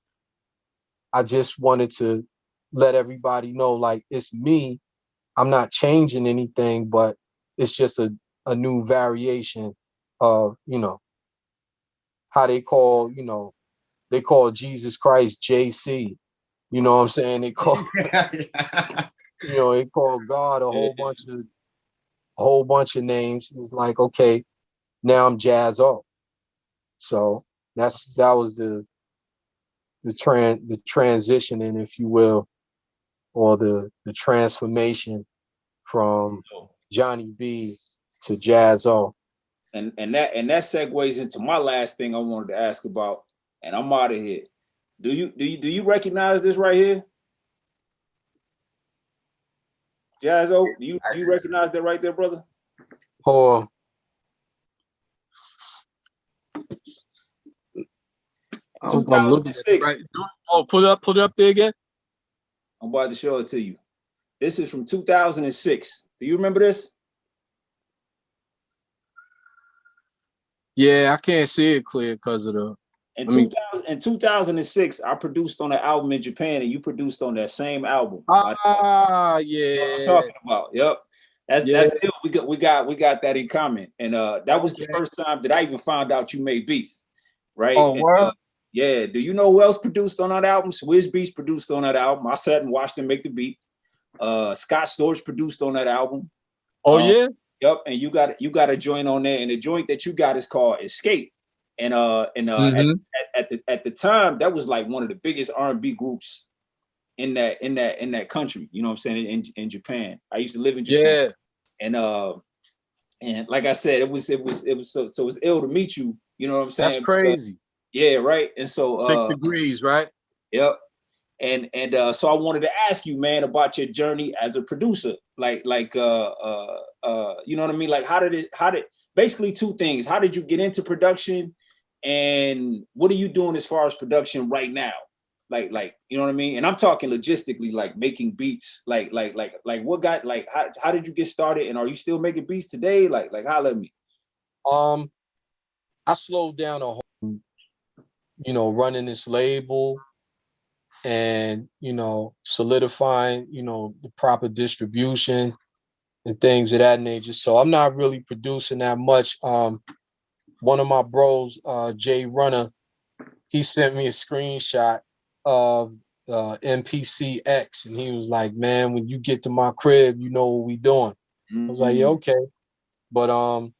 I just wanted to let everybody know, like, it's me. I'm not changing anything, but it's just a new variation of, you know, how they call, you know, they call Jesus Christ JC. You know what I'm saying? They call, you know, they call God a whole bunch of names. It's like, okay, now I'm Jaz-O. So that was the transitioning, if you will, or the transformation from Johnny B to Jaz-O. And that segues into my last thing I wanted to ask about, and I'm out of here. Do you recognize this right here? Jaz-O, do you recognize that right there, brother? Or I'm looking at it right. Oh, put it up there again. I'm about to show it to you. This is from 2006. Do you remember this? Yeah, I can't see it clear because of the. In 2006, I produced on an album in Japan, and you produced on that same album. Yeah. You know what I'm talking about. Yep. That's still, we got that in common. And that was the first time that I even found out you made beats. Right? Oh, wow. Yeah. Do you know who else produced on that album? Swizz Beatz produced on that album. I sat and watched him make the beat. Scott Storch produced on that album. Oh, yeah? Yep. And you got a joint on there, and the joint that you got is called Escape. And at the time, that was like one of the biggest R&B groups in that country. You know what I'm saying? In Japan. I used to live in Japan. Yeah. And like I said, it was so it's ill to meet you. You know what I'm saying? That's crazy. Yeah, right. And so 6 degrees, right? Yep. And so I wanted to ask you, man, about your journey as a producer. You know what I mean? Like how did basically two things. How did you get into production, and what are you doing as far as production right now? Like you know what I mean? And I'm talking logistically, like making beats, like what got, like how did you get started, and are you still making beats today? Like holla at me. I slowed down a whole, you know, running this label and, you know, solidifying, you know, the proper distribution and things of that nature. So I'm not really producing that much. One of my bros, Jay Runner, he sent me a screenshot of MPC X, and he was like, "Man, when you get to my crib, you know what we doing." I was like, "Yeah, okay." But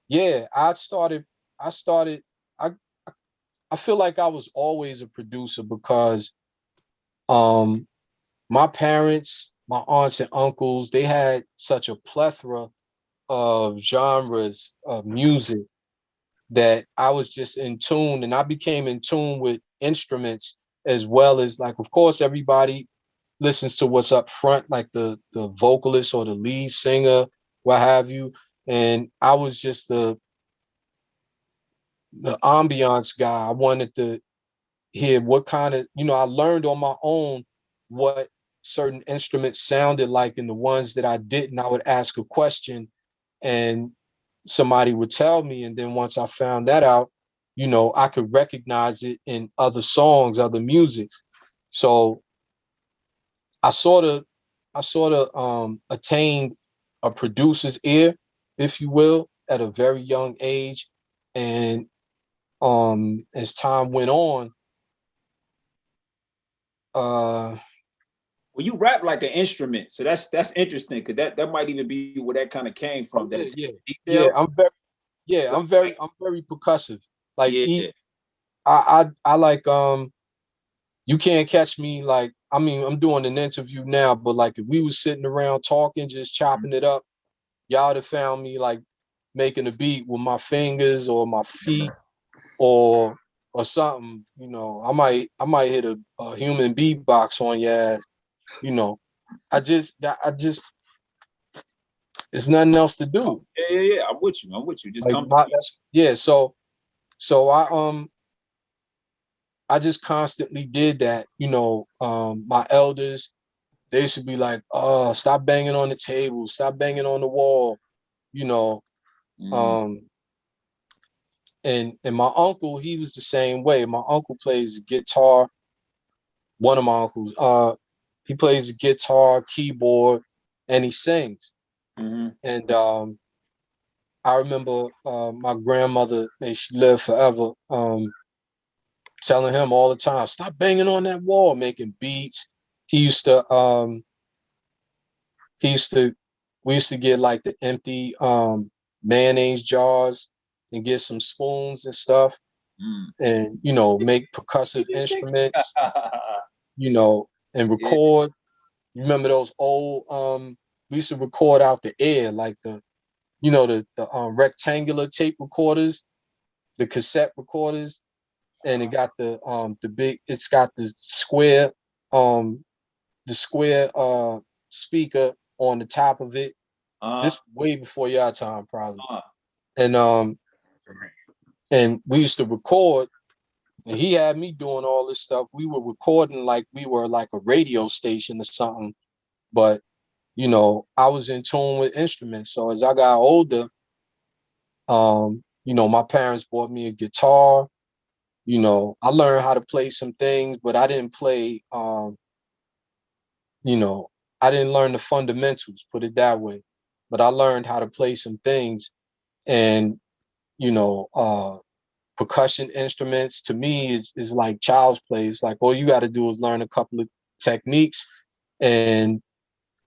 yeah, I feel like I was always a producer because my parents, my aunts and uncles, they had such a plethora of genres of music that I was just in tune, and I became in tune with instruments as well as, like, of course, everybody listens to what's up front, like the vocalist or the lead singer, what have you. And I was just the ambiance guy. I wanted to hear what kind of, you know, I learned on my own what certain instruments sounded like, and the ones that I didn't, I would ask a question and somebody would tell me. And then once I found that out, you know, I could recognize it in other songs, other music. So I sort of attained a producer's ear, if you will, at a very young age. And as time went on, well, you rap like an instrument, so that's interesting, because that might even be where that kind of came from. I'm very percussive. Like, I like, you can't catch me, like, I mean, I'm doing an interview now, but like if we was sitting around talking, just chopping it up, y'all would have found me like making a beat with my fingers or my feet or something. You know, I might hit a human beatbox on your ass. You know, I just there's nothing else to do. Yeah. I'm with you. Just like come. So I I just constantly did that. You know, my elders, they used to be like, "Oh, stop banging on the table, stop banging on the wall," you know. And my uncle, he was the same way. My uncle plays guitar. One of my uncles, he plays the guitar, keyboard, and he sings. And I remember my grandmother, may she live forever, telling him all the time, "Stop banging on that wall," making beats. He used to he used to we used to get like the empty mayonnaise jars and get some spoons and stuff, and you know, make percussive instruments, you know, and record. You remember those old we used to record out the air, like the, you know, the rectangular tape recorders, the cassette recorders, and it got the big, it's got um the square speaker on the top of it. This way before your time, probably. And and we used to record, and he had me doing all this stuff. We were recording like we were like a radio station or something, but you know, I was in tune with instruments. So as I got older, you know, my parents bought me a guitar. You know, I learned how to play some things, but I didn't play, you know, I didn't learn the fundamentals, put it that way. But I learned how to play some things. And, you know, percussion instruments to me is like child's play. It's like all you got to do is learn a couple of techniques and,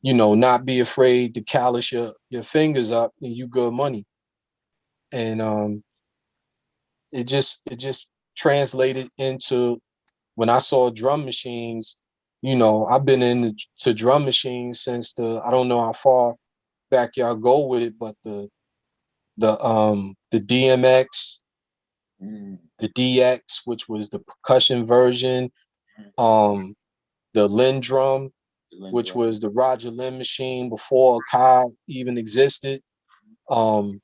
you know, not be afraid to callus your fingers up, and you good money. And it just translated into when I saw drum machines. You know, I've been into drum machines since I don't know how far back y'all go with it, but the DMX, the DX, which was the percussion version, the Lin drum, which was the Roger Lin machine before Kai even existed. Then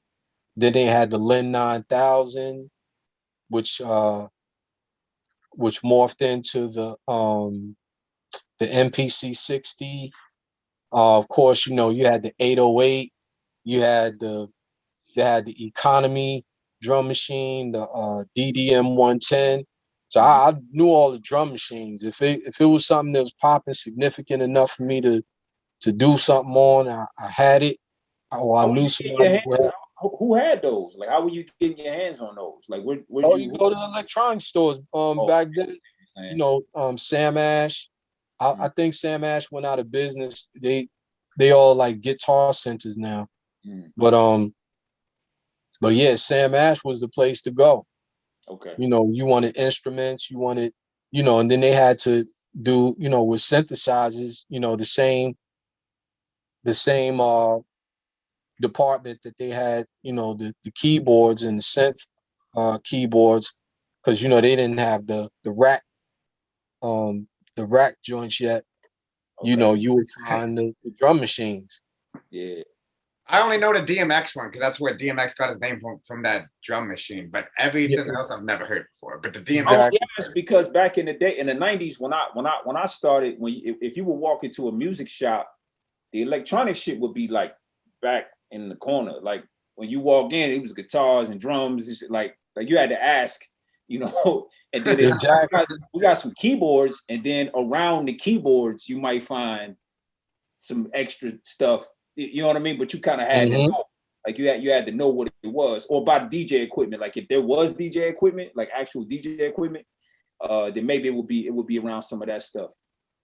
they had the Lin 9000, which morphed into the MPC 60. Of course, you know, you had the 808, you had they had the economy drum machine, the DDM 110. So I knew all the drum machines. If it was something that was popping significant enough for me to do something on, I had it, or I knew somebody who had. Who had those? Like, how were you getting your hands on those? Like, where'd you go to the electronic stores. Back then, you know, Sam Ash. I think Sam Ash went out of business. They all like guitar centers now. But yeah, Sam Ash was the place to go. Okay. You know, you wanted instruments, you wanted, you know, and then they had to do, you know, with synthesizers, you know, the same department that they had, you know, the keyboards and the synth keyboards, because you know they didn't have the rack joints yet. Okay. You know, you would find the drum machines. Yeah. I only know the DMX one because that's where DMX got his name from that drum machine. But everything else I've never heard before. But the DMX, exactly. Yes, because back in the day, in the '90s, when I started, if you would walk into a music shop, the electronic shit would be like back in the corner. Like when you walk in, it was guitars and drums. Like you had to ask, you know. And then we got some keyboards, and then around the keyboards, you might find some extra stuff. You know what I mean? But you kind of had to know, like you had to know what it was, or buy DJ equipment. Like if there was DJ equipment, like actual DJ equipment, then maybe it would be around some of that stuff.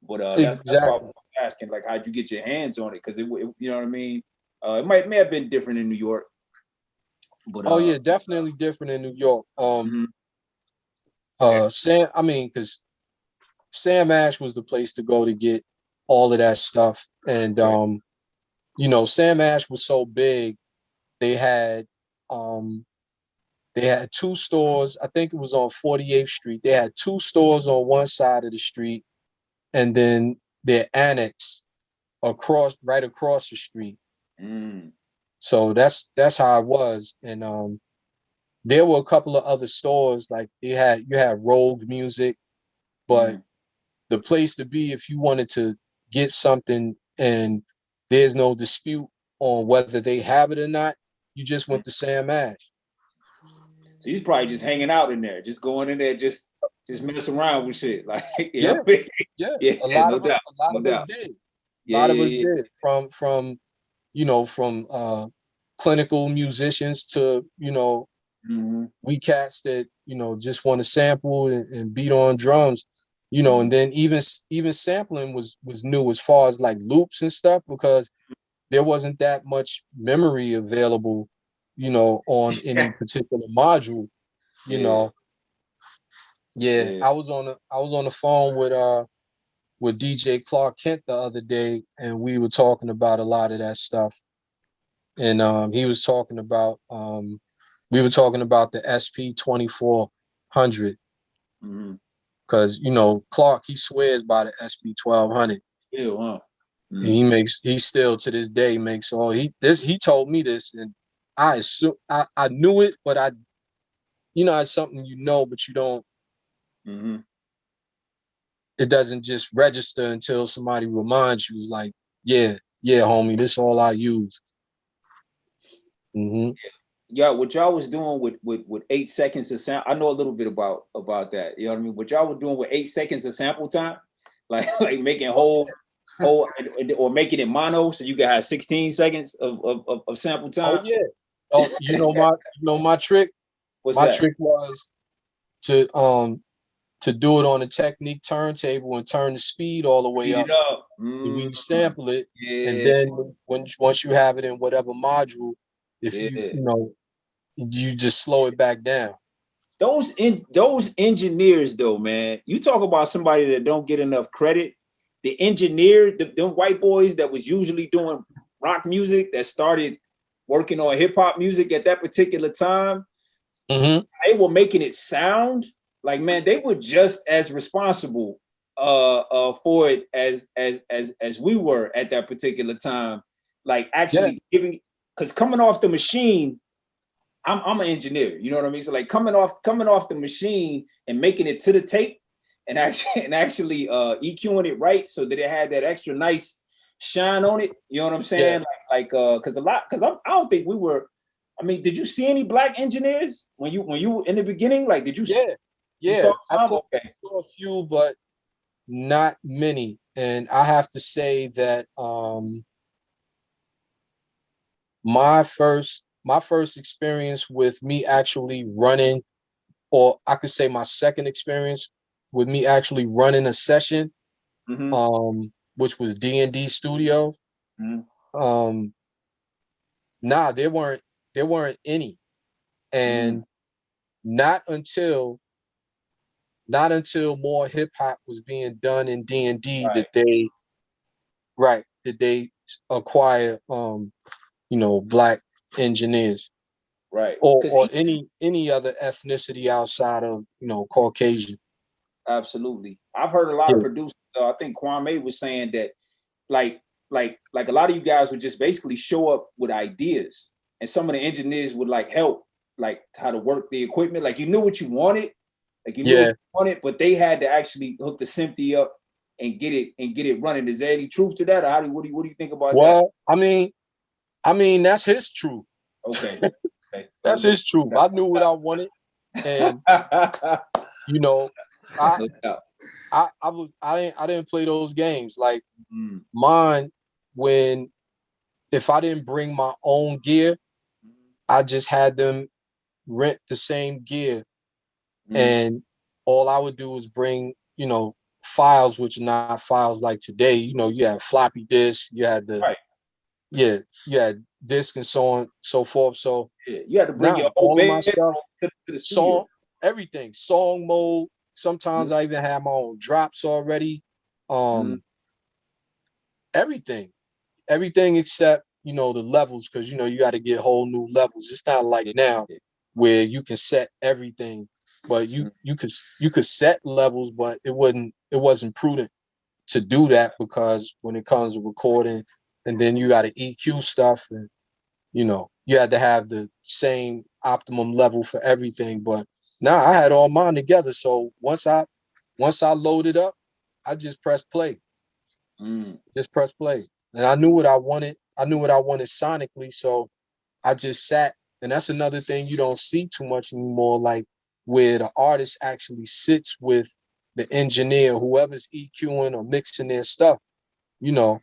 But that's why I was asking, like, how'd you get your hands on it? Because it, you know what I mean? It may have been different in New York. But yeah, definitely different in New York. Because Sam Ash was the place to go to get all of that stuff, and you know, Sam Ash was so big, they had two stores. I think it was on 48th Street. They had two stores on one side of the street, and then their annex right across the street. So that's how it was. And there were a couple of other stores, like you had Rogue Music, but the place to be if you wanted to get something and there's no dispute on whether they have it or not, you just went to Sam Ash. So he's probably just hanging out in there, just going in there, just messing around with shit. Like, yeah, yeah, a lot no of doubt, us did. A lot of us did, from you know, from clinical musicians to, you know, we cats that, you know, just want to sample and beat on drums, you know, and then even sampling was new as far as like loops and stuff, because there wasn't that much memory available, you know, on any particular module, you know. Yeah, I was on the phone with DJ Clark Kent the other day, and we were talking about a lot of that stuff. And he was talking about we were talking about the SP 2400, because you know Clark, he swears by the SP 1200. Yeah, wow. And he still to this day makes all he told me this, and I knew it, but you know, it's something you know, but you don't. It doesn't just register until somebody reminds you. It's like, yeah, homie, this all I use. Yeah, what y'all was doing with 8 seconds of sample, I know a little bit about that. You know what I mean? What y'all were doing with 8 seconds of sample time, like making whole or making it mono, so you can have 16 seconds of sample time. Oh yeah. Oh, you know my trick. What's my that? trick was to do it on a Technique turntable and turn the speed all the way Speed up. it up. We sample it, and then once you have it in whatever module, if you know, you just slow it back down. Those engineers, though, man, you talk about somebody that don't get enough credit. The engineer, the white boys that was usually doing rock music, that started working on hip hop music at that particular time, they were making it sound like, man, they were just as responsible for it as we were at that particular time. Like actually giving, because coming off the machine, I'm an engineer, you know what I mean? So like coming off the machine and making it to the tape and actually EQing it right so that it had that extra nice shine on it. You know what I'm saying? Like because I don't think we were. I mean, did you see any black engineers when you were in the beginning? Like, did you? You saw I saw a few, but not many. And I have to say that my first experience with me actually running, or I could say my second experience with me actually running a session, which was D&D Studios. Nah, there weren't any. And not until more hip hop was being done in D&D that they acquire you know, black engineers, or any other ethnicity outside of, you know, Caucasian. Absolutely. I've heard a lot of producers. I think Kwame was saying that like a lot of you guys would just basically show up with ideas, and some of the engineers would like help, like how to work the equipment. Like you knew what you wanted, but they had to actually hook the SMPTE up and get it running. Is there any truth to that, or what do you think about that? Well, I mean that's his truth. Okay. That's his truth. I knew what I wanted, and you know, I didn't play those games. Like mine, if I didn't bring my own gear, I just had them rent the same gear, and all I would do was bring, you know, files, which are not files like today. You know, you had floppy disk, you had you had disc and so on, so forth. So you had to bring your all of my stuff, to the studio. everything, song mode. Sometimes I even had my own drops already. Everything except, you know, the levels, because you know you got to get whole new levels. It's not like now where you can set everything, but you could set levels, but it wasn't prudent to do that, because when it comes to recording, and then you got to EQ stuff, and you know you had to have the same optimum level for everything. But now I had all mine together, so once I once I loaded up, I just pressed play. Just press play. And I knew what I wanted. I knew what I wanted sonically. So I just sat. And that's another thing you don't see too much anymore, like where the artist actually sits with the engineer, whoever's EQing or mixing their stuff. You know,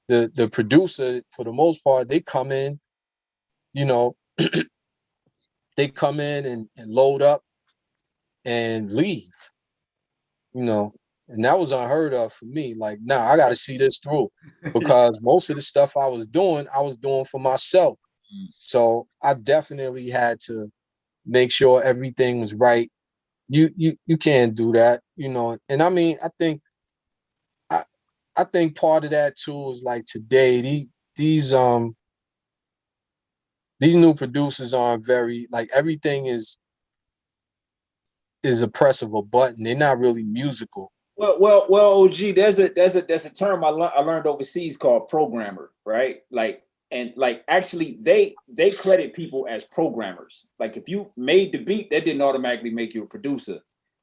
the producer, for the most part, they come in, you know, they come in and load up and leave, you know. And that was unheard of for me. Like, nah, I got to see this through, because most of the stuff I was doing for myself. So I definitely had to make sure everything was right. You can't do that, you know. And I mean, I I think part of that too is like today, these new producers aren't very, like, everything is a press of a button. They're not really musical. Well, OG, there's a term I learned overseas called programmer, right? Like, and like, actually they credit people as programmers. Like, if you made the beat, that didn't automatically make you a producer.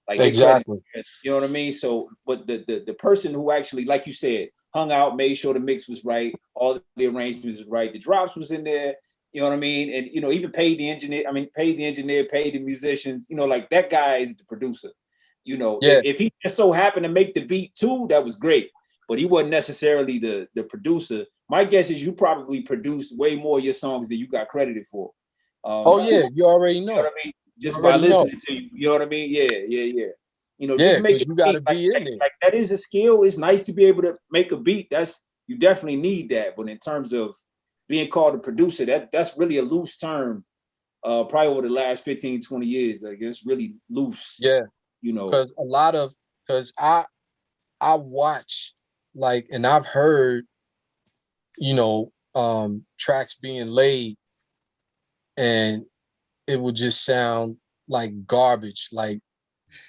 Like, they credit, Exactly. you know what I mean? So, but the person who actually, like you said, hung out, made sure the mix was right, all the arrangements was right, the drops was in there, you know what I mean? And, you know, even paid the engineer, paid the musicians, you know, like, that guy is the producer. You know, Yeah. if he just so happened to make the beat too, that was great. But he wasn't necessarily the producer. My guess is you probably produced way more of your songs than you got credited for. Oh yeah, you already know. You know what I mean? Just by listening to you, you know what I mean? Yeah. You know, yeah, just make it. You got to be in there. Like, that is a skill. It's nice to be able to make a beat. You definitely need that. But in terms of being called a producer, that's really a loose term. Probably over the last 15, 20 years, like, it's really loose. Yeah. You know, because I watch, like, and I've heard, you know, tracks being laid and it would just sound like garbage. Like,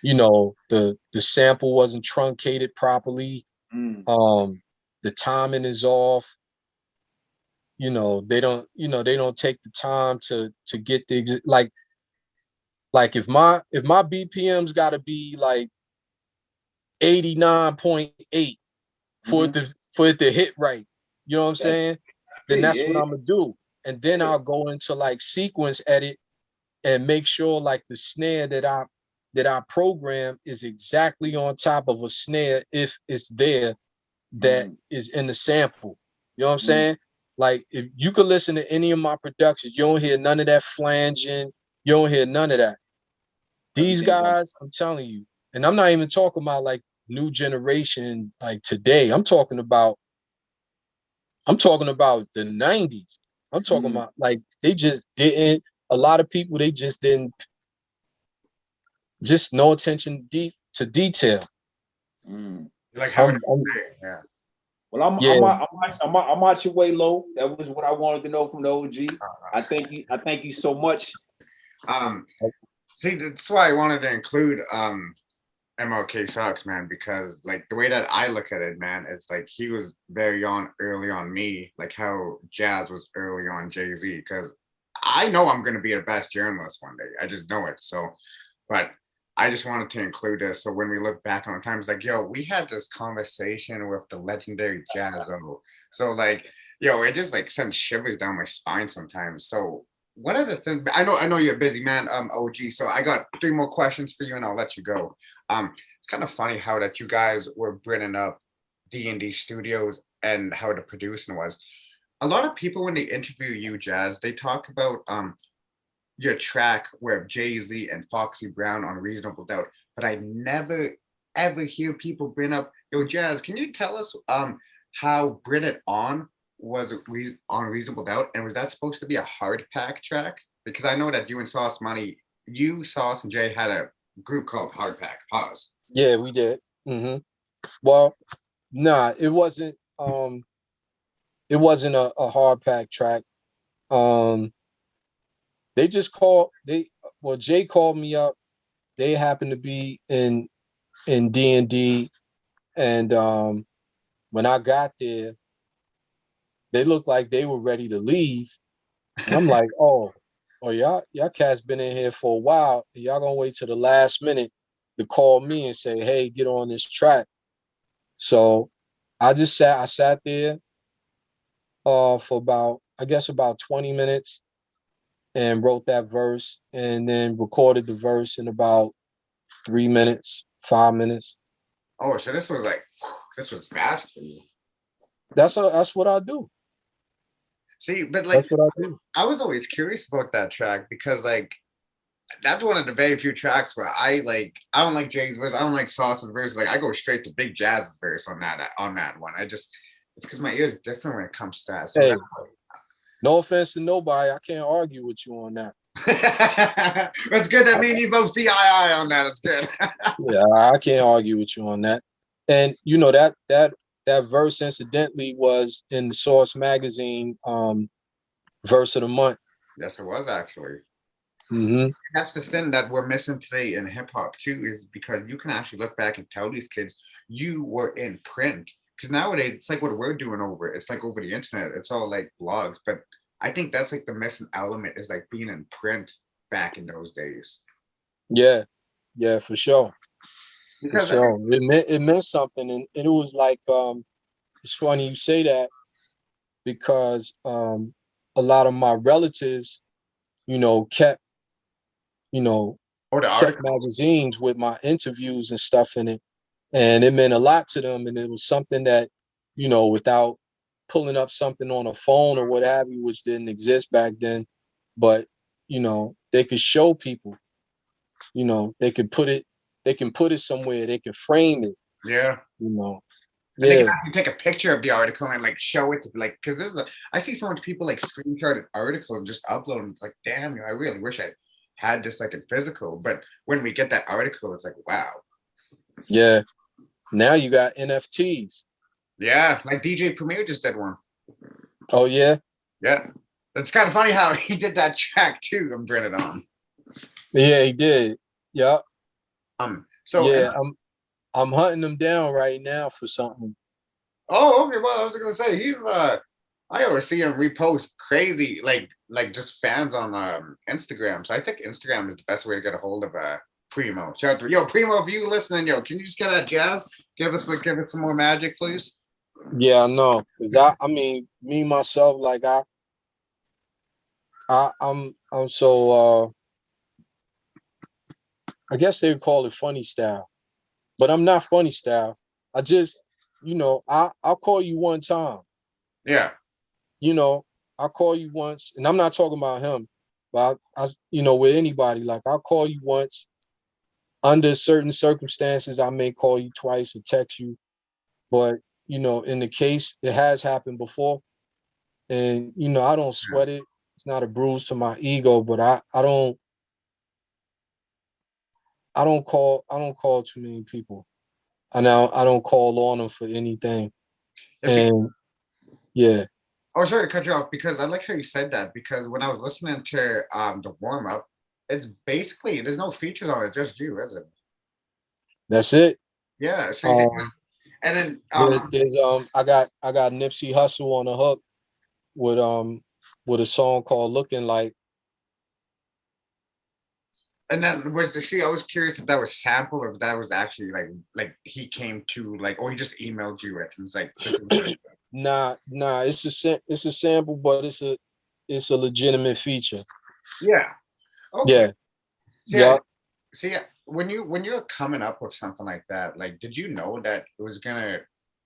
you know, the sample wasn't truncated properly. The timing is off. You know, they don't take the time to get the like if my BPM's got to be like 89.8 for it to hit right. You know what I'm saying? Then that's what I'm gonna do. And then I'll go into like sequence edit and make sure like the snare that I program is exactly on top of a snare, if it's there, that is in the sample. You know what I'm saying? Like, if you could listen to any of my productions, you don't hear none of that flanging, you don't hear none of that. These guys, I'm telling you, and I'm not even talking about like new generation, like today. I'm talking about the 90s. I'm talking about, like, they just didn't, a lot of people, they just didn't, just no attention to detail. Like how yeah. Well, I'm out your way, low. That was what I wanted to know from the OG. I thank you so much. See, that's why I wanted to include MRK Sucks, man, because like the way that I look at it, man, it's like he was early on me, like how Jaz was early on Jay-Z, because I know I'm gonna be a best journalist one day. I just know it. So, but I just wanted to include this. So when we look back on time, it's like, yo, we had this conversation with the legendary Jaz-O. So like, yo, it just like sends shivers down my spine sometimes. So one of the things, I know you're a busy man, OG. So I got 3 more questions for you, and I'll let you go. It's kind of funny how that you guys were bringing up D&D Studios and how the producing was. A lot of people, when they interview you, Jaz, they talk about your track with Jay-Z and Foxy Brown on Reasonable Doubt, but I never ever hear people bring up, yo, Jaz, can you tell us how Bring It On was on Reasonable Doubt, and was that supposed to be a Hardpack track? Because I know that you and Sauce Sauce and Jay had a group called Hardpack. Pause. Yeah, we did. Well, nah, it wasn't a Hardpack track. They just Jay called me up. They happened to be in D&D, and when I got there, they looked like they were ready to leave. And I'm like, y'all cats been in here for a while. Y'all gonna wait till the last minute to call me and say, hey, get on this track. So I sat there for about, I guess about 20 minutes and wrote that verse and then recorded the verse in about 3 minutes, 5 minutes. Oh, so this was fast for you. That's what I do. See, but like, that's what I do. I was always curious about that track because like, that's one of the very few tracks where I don't like Jay's verse, I don't like Sauce's verse. Like I go straight to Big Jazz's verse on that one. It's because my ear is different when it comes to that. So hey, no offense to nobody, I can't argue with you on that. That's good. That means you both see eye on that. It's good. Yeah, I can't argue with you on that. And you know that verse incidentally was in the Source magazine verse of the month. Yes, it was actually. Mm-hmm. That's the thing that we're missing today in hip hop too, is because you can actually look back and tell these kids you were in print. Because nowadays it's like what we're doing it's like over the internet. It's all like blogs, but I think that's like the missing element is like being in print back in those days. Yeah, for sure. Because for sure. It meant something, and it was like it's funny you say that because a lot of my relatives, kept kept magazines with my interviews and stuff in it, and it meant a lot to them, and it was something that without pulling up something on a phone or what have you, which didn't exist back then, but they could show people, they can put it somewhere, they can frame it. Yeah. And they can actually take a picture of the article and like show it to like, because I see so much people like screenshot an article and just upload them. It's like, damn, I really wish I had this like in physical. But when we get that article, it's like, wow. Yeah. Now you got NFTs. Yeah, like DJ Premier just did one. Oh yeah. Yeah, it's kind of funny how he did that track too. I'm bringing it on. Yeah, he did. Yeah. So yeah, I'm hunting him down right now for something. Oh, okay. Well, I was gonna say he's I always see him repost crazy like just fans on Instagram. So I think Instagram is the best way to get a hold of Primo. Shout out to Primo, if you listening, can you just get that Jazz? Give us some more magic, please. Yeah, I know. Cause I mean, me myself, like I'm so I guess they would call it funny style, but I'm not funny style. I just, I'll call you one time. Yeah. I'll call you once, and I'm not talking about him, but I with anybody, like I'll call you once. Under certain circumstances, I may call you twice or text you, but in the case it has happened before, and I don't sweat it. It's not a bruise to my ego, but I don't call too many people. I don't call on them for anything. And yeah. Oh, sorry to cut you off because I like how you said that, because when I was listening to the warm up, it's basically there's no features on it, just you, isn't it? That's it. Yeah. So and then I got Nipsey Hussle on the hook with a song called Looking Like. And then I was curious if that was sampled or if that was actually like he came to or he just emailed you it and was like, this is Nah, it's a sample, but it's a legitimate feature. Yeah. Okay. Yeah. See, when you're coming up with something like that, like, did you know that it was gonna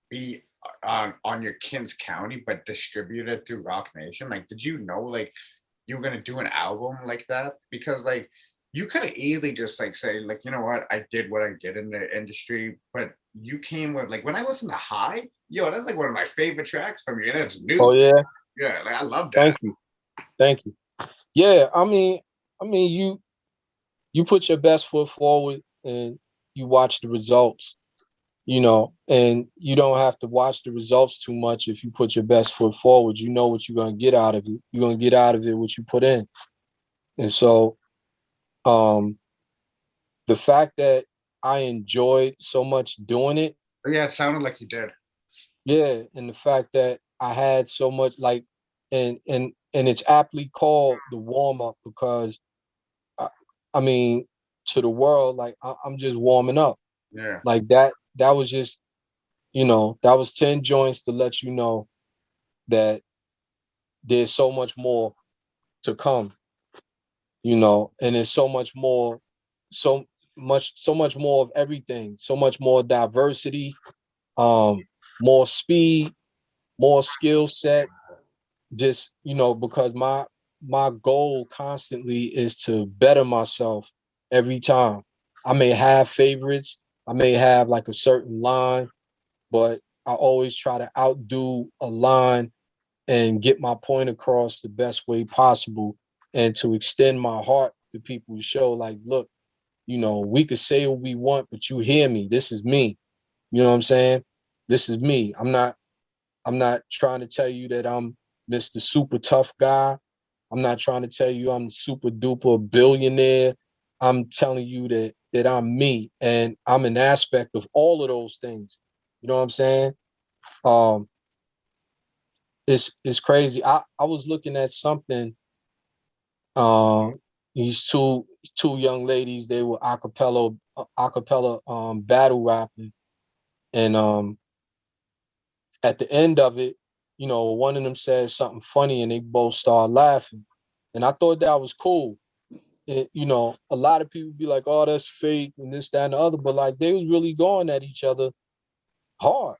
be on your Kins County but distributed through Rock Nation? Like, did you know like you were gonna do an album like that? Because like you could have easily just like say like, you know what, I did what I did in the industry, but you came with like when I listen to High, that's like one of my favorite tracks from you, and it's new. Oh yeah. Yeah, like I love that. Thank you. Yeah, I mean you put your best foot forward and you watch the results, and you don't have to watch the results too much. If you put your best foot forward, you know what you're going to get out of it. You're going to get out of it what you put in. And so the fact that I enjoyed so much doing it. Yeah, it sounded like you did. Yeah, and the fact that I had so much and it's aptly called the warm up because I mean, to the world, like I'm just warming up. Yeah. Like that was just, you know, that was 10 joints to let you know that there's so much more to come, you know, and there's so much more, so much more of everything, so much more diversity, more speed, more skill set. Just, you know, because my goal constantly is to better myself every time. I may have favorites, I may have like a certain line, but I always try to outdo a line and get my point across the best way possible, and to extend my heart to people, to show like, look, you know, we could say what we want, but you hear me. This is me. You know what I'm saying? This is me. I'm not trying to tell you that I'm Mr. Super Tough Guy. I'm not trying to tell you I'm super duper billionaire. I'm telling you that I'm me, and I'm an aspect of all of those things. You know what I'm saying? Um, it's crazy. I was looking at something. Um, these two young ladies, they were acapella battle rapping, and at the end of it, you know, one of them said something funny, and they both started laughing, and I thought that was cool. You know, a lot of people be like, "Oh, that's fake," and this, that, and the other, but like they was really going at each other hard.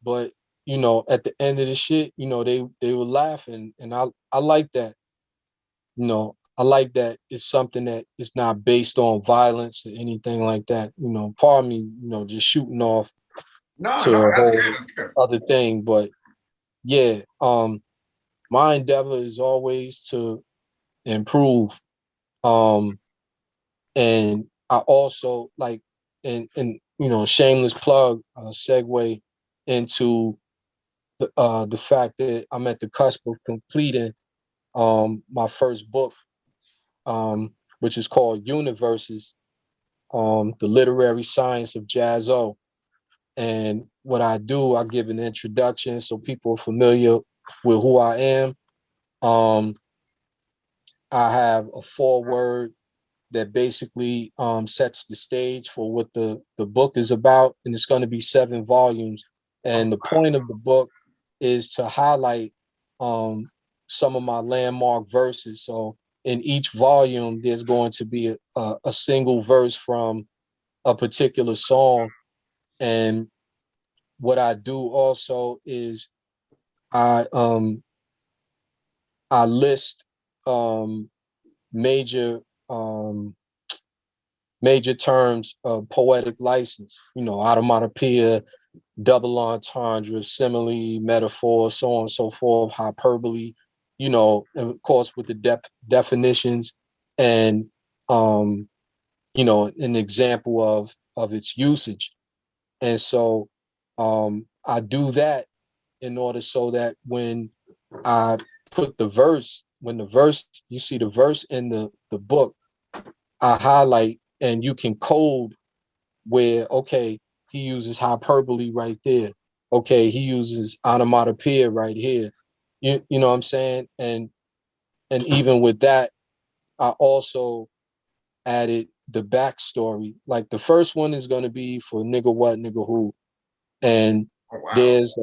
But you know, at the end of the shit, you know, they were laughing, and I like that. You know, I like that it's something that is not based on violence or anything like that. You know, part of me, you know, just shooting off No, to no, a that's whole good. That's good. other thing, but yeah, my endeavor is always to improve. Um, and I also like, and you know, shameless plug, segue into the fact that I'm at the cusp of completing my first book, which is called Universes, the literary science of Jaz-O. And what I do, I give an introduction so people are familiar with who I am. Um, I have a foreword that basically sets the stage for what the book is about, and it's going to be 7 volumes. And the point of the book is to highlight some of my landmark verses. So in each volume, there's going to be a single verse from a particular song. And what I do also is I um I list um major um major terms of poetic license, you know, automatopoeia, double entendre, simile, metaphor, so on and so forth, hyperbole, you know, and of course with the definitions and you know, an example of its usage. And so I do that in order so that when I put the verse, when the verse, you see the verse in the book, I highlight, and you can code where, okay, he uses hyperbole right there. Okay, he uses onomatopoeia right here. You know what I'm saying? And even with that, I also added the backstory. Like the first one is gonna be for nigga what, nigga who. And Oh, wow. there's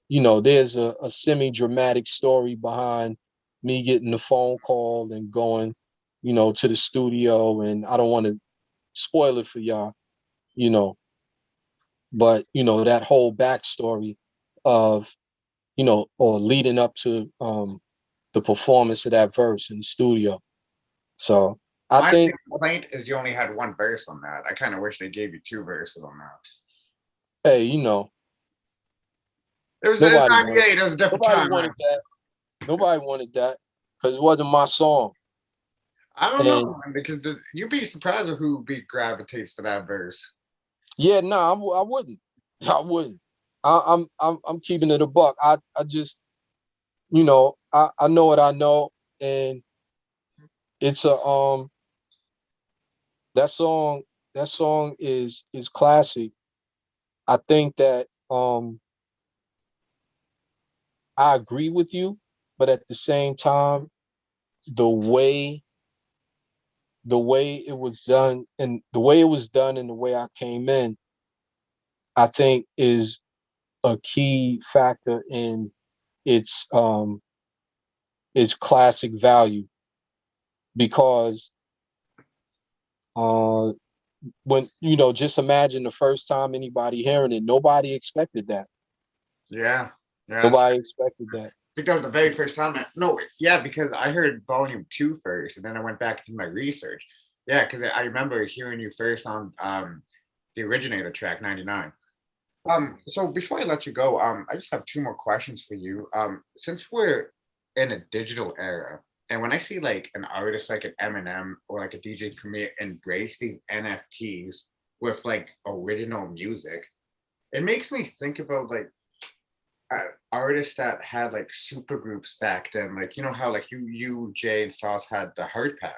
there's a semi-dramatic story behind me getting the phone call and going, you know, to the studio. And I don't want to spoil it for y'all, you know, but you know, that whole backstory of, you know, or leading up to the performance of that verse in the studio. So I My think, complaint is you only had one verse on that. I kind of wish they gave you 2 verses on that. hey, you know, It was nobody wanted 98. It was a different nobody time, man. wanted that. Nobody wanted that because it wasn't my song. I don't know, And man, because you'd be surprised with who gravitates to that verse. yeah, no, I wouldn't. I wouldn't. I'm keeping it a buck. I just, you know, I know what I know, and it's a that song is classic. I think that I agree with you, but at the same time, the way the way it was done and the way it was done and the way I came in, I think is a key factor in its classic value, because uh when just imagine the first time anybody hearing it, nobody expected that. Yeah. Yeah. Nobody expected that. I think that was the very first time. No, yeah, because I heard Volume 2 first, and then I went back to my research. Yeah, because I remember hearing you first on the originator track 99. So before I let you go, I just have two more questions for you. Since we're in a digital era, and when I see like an artist like an Eminem or like a DJ Premier embrace these NFTs with like original music, it makes me think about like artists that had like super groups back then, like you know how like you Jay and Sauce had the Hardpack.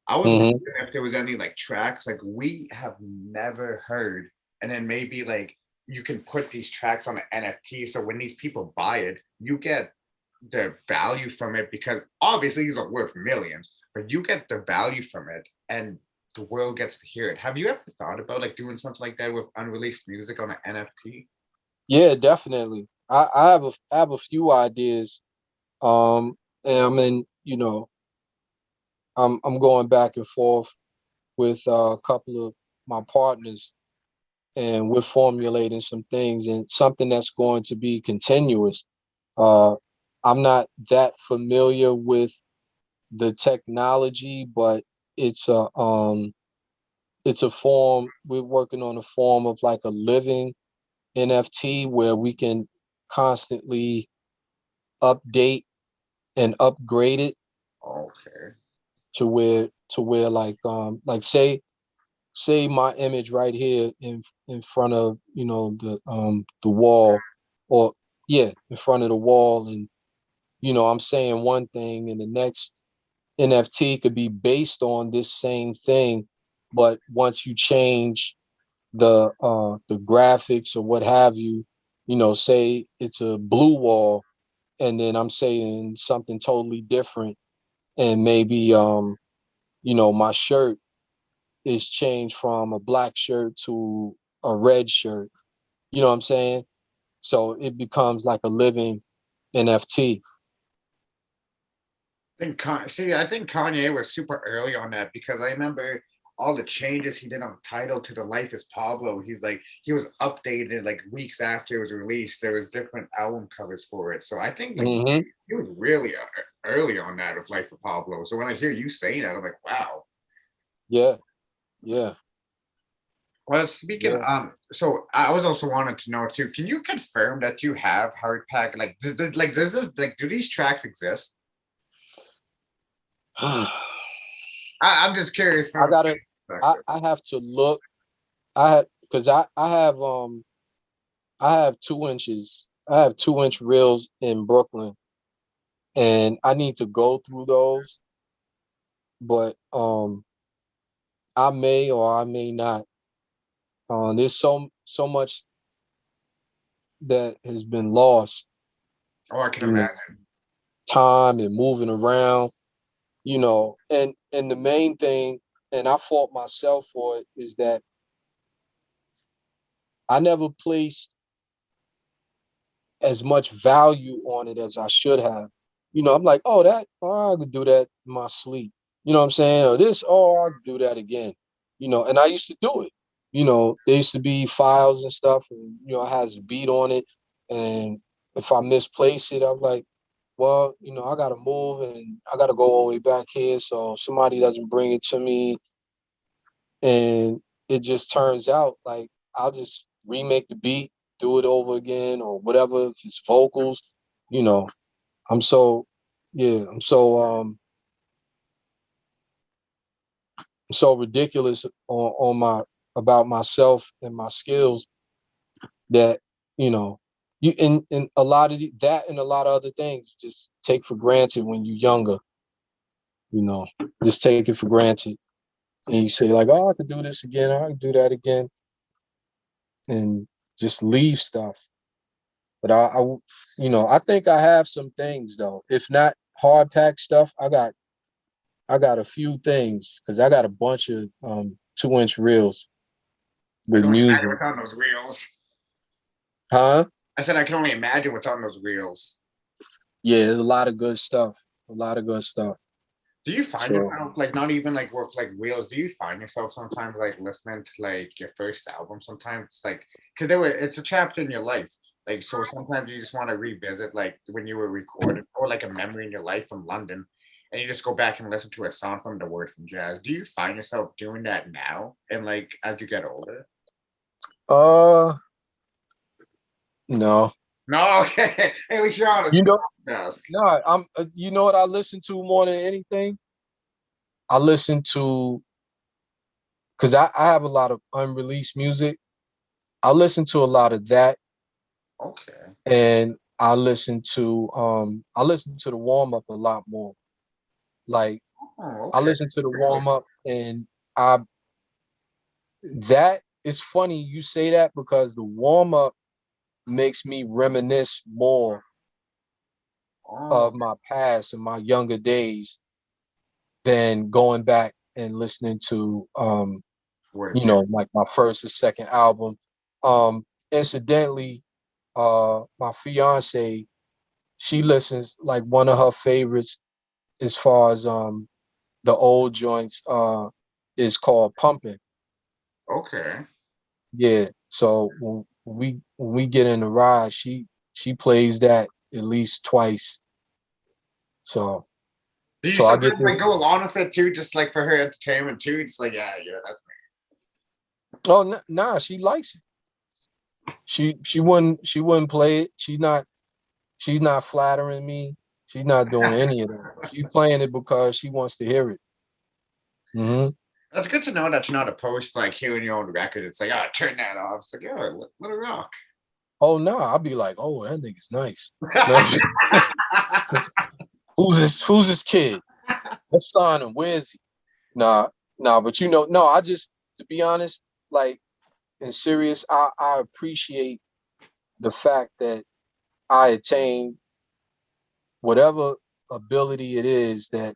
I was wondering if there was any like tracks like we have never heard, and then maybe like you can put these tracks on an NFT, so when these people buy it, you get the value from it, because obviously these are worth millions, but you get the value from it, and the world gets to hear it. Have you ever thought about like doing something like that with unreleased music on an NFT? Yeah, definitely. I have a few ideas. And I'm in, I'm going back and forth with a couple of my partners, and we're formulating some things and something that's going to be continuous. Uh, I'm not that familiar with the technology, but it's a form. We're working on a form of like a living NFT where we can constantly update and upgrade it Okay. to where like say my image right here in front of the wall, or yeah, in front of the wall, and I'm saying one thing, and the next NFT could be based on this same thing, but once you change the graphics or what have you, say it's a blue wall, and then I'm saying something totally different, and maybe my shirt is changed from a black shirt to a red shirt. You know what I'm saying? So it becomes like a living NFT. I think Kanye was super early on that, because I remember all the changes he did on Title to the Life is Pablo. He's like he was updated like weeks after it was released. There was different album covers for it. So I think like Mm-hmm. he was really early on that with Life of Pablo. So when I hear you saying that, I'm like, wow. Yeah, yeah, Well, speaking, yeah. so I was also wanted to know too. Can you confirm that you have Hardpack? Like, does this like do these tracks exist? I I'm just curious from a gotta. perspective. I have to look. I had because I have 2 inches. I have 2 inch reels in Brooklyn, and I need to go through those, but I may or I may not. There's so much that has been lost, Oh, I can you know, imagine. time and moving around, and the main thing, and I fault myself for it, is that I never placed as much value on it as I should have. I'm like, oh, I could do that in my sleep. You know what I'm saying? Or this, oh, I could do that again. And I used to do it. There used to be files and stuff, and it has a beat on it. And if I misplace it, I'm like, well, I gotta move and I gotta go all the way back here, so somebody doesn't bring it to me. And it just turns out like I'll just remake the beat, do it over again or whatever. If it's vocals, you know, I'm so yeah, I'm so ridiculous on my about myself and my skills that you know you and a lot of that and a lot of other things just take for granted when you're younger. You know, just take it for granted, and you say like, oh, I could do this again, I could do that again, and just leave stuff. But I think I have some things though. If not hard pack stuff, I got I got a few things because I got a bunch of 2-inch reels I with can only music. imagine what's on those reels. Huh? I said I can only imagine what's on those reels. Yeah, there's a lot of good stuff. A lot of good stuff. Do you find So, yourself like not even like with like reels? Do you find yourself sometimes like listening to like your first album? Sometimes it's like because it's a chapter in your life. Like so, sometimes you just want to revisit like when you were recording or like a memory in your life from London, and you just go back and listen to a song from the Word From Jaz. Do you find yourself doing that now? And like as you get older? uh, no. No, okay. At least you're on You know, a desk. no, I'm. You know what I listen to more than anything? I listen to because I have a lot of unreleased music. I listen to a lot of that, Okay. and I listen to the warm up a lot more. Like Oh, I okay. listen to the Really? warm up, and I that is funny you say that because the warm up makes me reminisce more Oh, of my past and my younger days than going back and listening to Word you From Jaz. know, like my first or second album. Incidentally, my fiance, she listens like one of her favorites as far as the old joints is called Pumping. Okay. Yeah. So when we get in the ride, she plays that at least twice. So Do you so I get sometimes this. like go along with it too, just like for her entertainment too? Just like, yeah, that's Oh nah, she likes it. She wouldn't play it. She's not flattering me. She's not doing any of that. She's playing it because she wants to hear it. Hmm. that's good to know that you're not opposed to like hearing your own record. It's like, turn that off. It's like, let it rock. Oh no, I'll be like, oh, that nigga's nice. No, who's this kid? Let's sign him. Where is he? Nah, nah, but you know, no, I just to be honest, like in serious, I appreciate the fact that I attained whatever ability it is that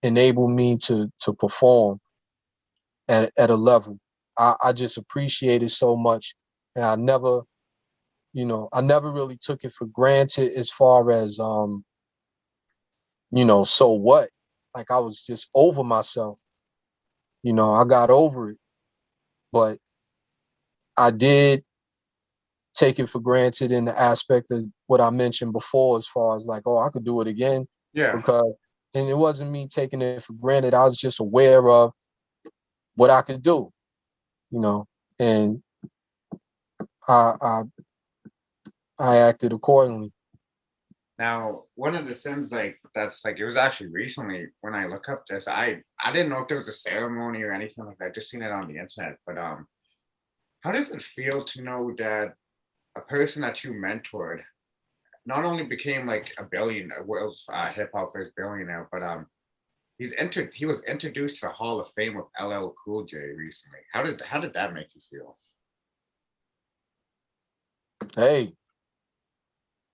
enable me to perform at a level. I just appreciate it so much. And I never, you know, I never really took it for granted as far as you know, so what? Like I was just over myself. You know, I got over it. But I did take it for granted in the aspect of what I mentioned before, as far as like, oh, I could do it again. Yeah. Because and it wasn't me taking it for granted. I was just aware of what I could do, you know, and I I, I acted accordingly. Now, one of the things like that's like it was actually recently when I look up this, I didn't know if there was a ceremony or anything like that. I just seen it on the internet. But how does it feel to know that a person that you mentored not only became like a billionaire, world's hip hop first billionaire, but he was introduced to the Hall of Fame with LL Cool J recently. How did that make you feel? Hey,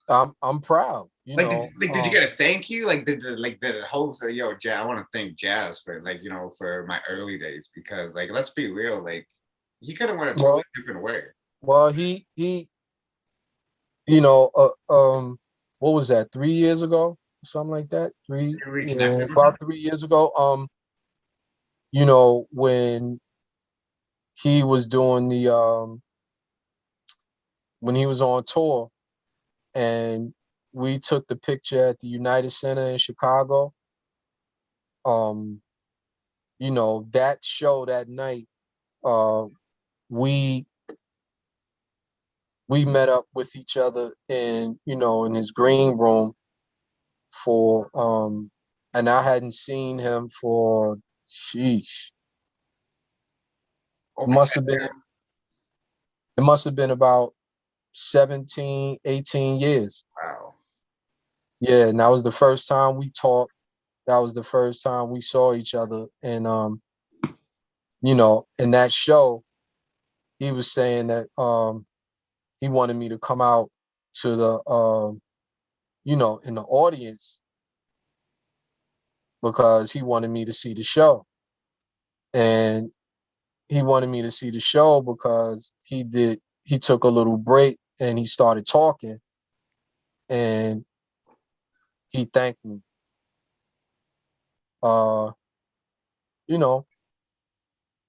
I'm proud, you know. Did you get a thank you? Like did it hope say, yo, Jaz, I want to thank Jaz for like, for my early days because like let's be real, like he could have went a totally Well, different way. well, he, you know, what was that? 3 years ago, something like that. You Yeah, reconnected with him? about 3 years ago. You know, when he was doing the when he was on tour, and we took the picture at the United Center in Chicago. Um, you know, that show that night, uh, we we met up with each other in, you know, in his green room for and I hadn't seen him for sheesh. It Over must 10 have been years. it must have been about 17, 18 years. Wow. Yeah, and that was the first time we talked. That was the first time we saw each other. And you know, in that show, he was saying that he wanted me to come out to the you know, in the audience because he wanted me to see the show. And he wanted me to see the show because he took a little break and he started talking and he thanked me. You know,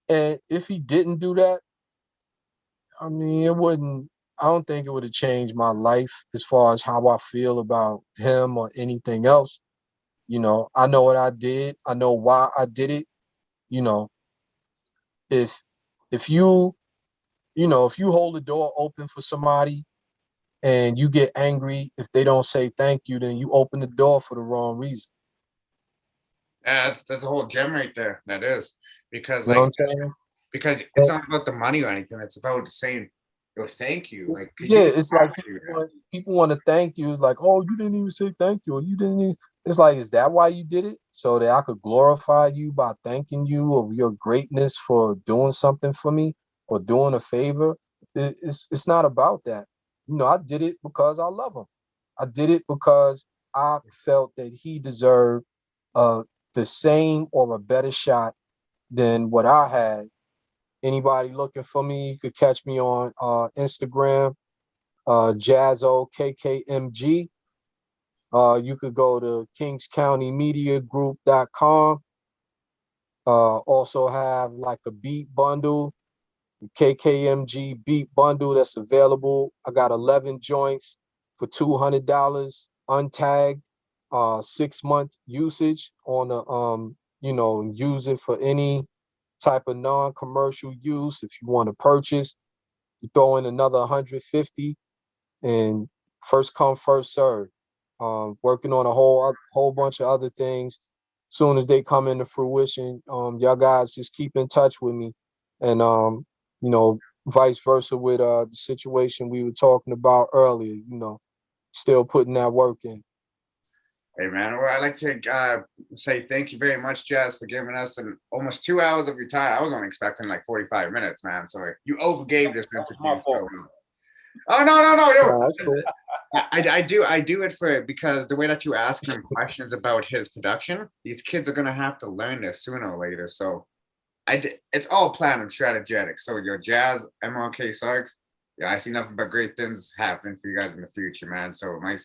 and if he didn't do that, I mean, I don't think it would have changed my life as far as how I feel about him or anything else. You know, I know what I did. I know why I did it. You know, if if you, if you hold the door open for somebody and you get angry if they don't say thank you, then you open the door for the wrong reason. Yeah, that's a whole gem right there. That is because You know what like I'm saying? because it's not about the money or anything. It's about saying, "Yo, thank you." Like, 'cause Yeah, you it's have like to do that. people want to thank you. It's like, oh, you didn't even say thank you, or you didn't even. It's like, is that why you did it? So that I could glorify you by thanking you of your greatness for doing something for me or doing a favor. It's not about that. You know, I did it because I love him. I did it because I felt that he deserved uh the same or a better shot than what I had. Anybody looking for me, you could catch me on Instagram, Jaz-O KKMG. You could go to kingscountymediagroup.com. Also have like a beat bundle, KKMG beat bundle that's available. I got 11 joints for $200, untagged, 6-month usage on the use it for any type of non-commercial use. If you want to purchase, you throw in another 150 and first come, first serve. Working on a whole bunch of other things. Soon as they come into fruition, y'all guys just keep in touch with me, and you know, vice versa with the situation we were talking about earlier. You know, still putting that work in. Hey man, well, I'd like to say thank you very much, Jaz, for giving us almost 2 hours of your time. I was only expecting like 45 minutes, man. So you overgave this interview. So, oh no, yo. Nah, that's cool. I do it for because the way that you ask him questions about his production, these kids are gonna have to learn this sooner or later. So it's all planned and strategic. So your Jaz, MRK SX, yeah, I see nothing but great things happening for you guys in the future, man. So nice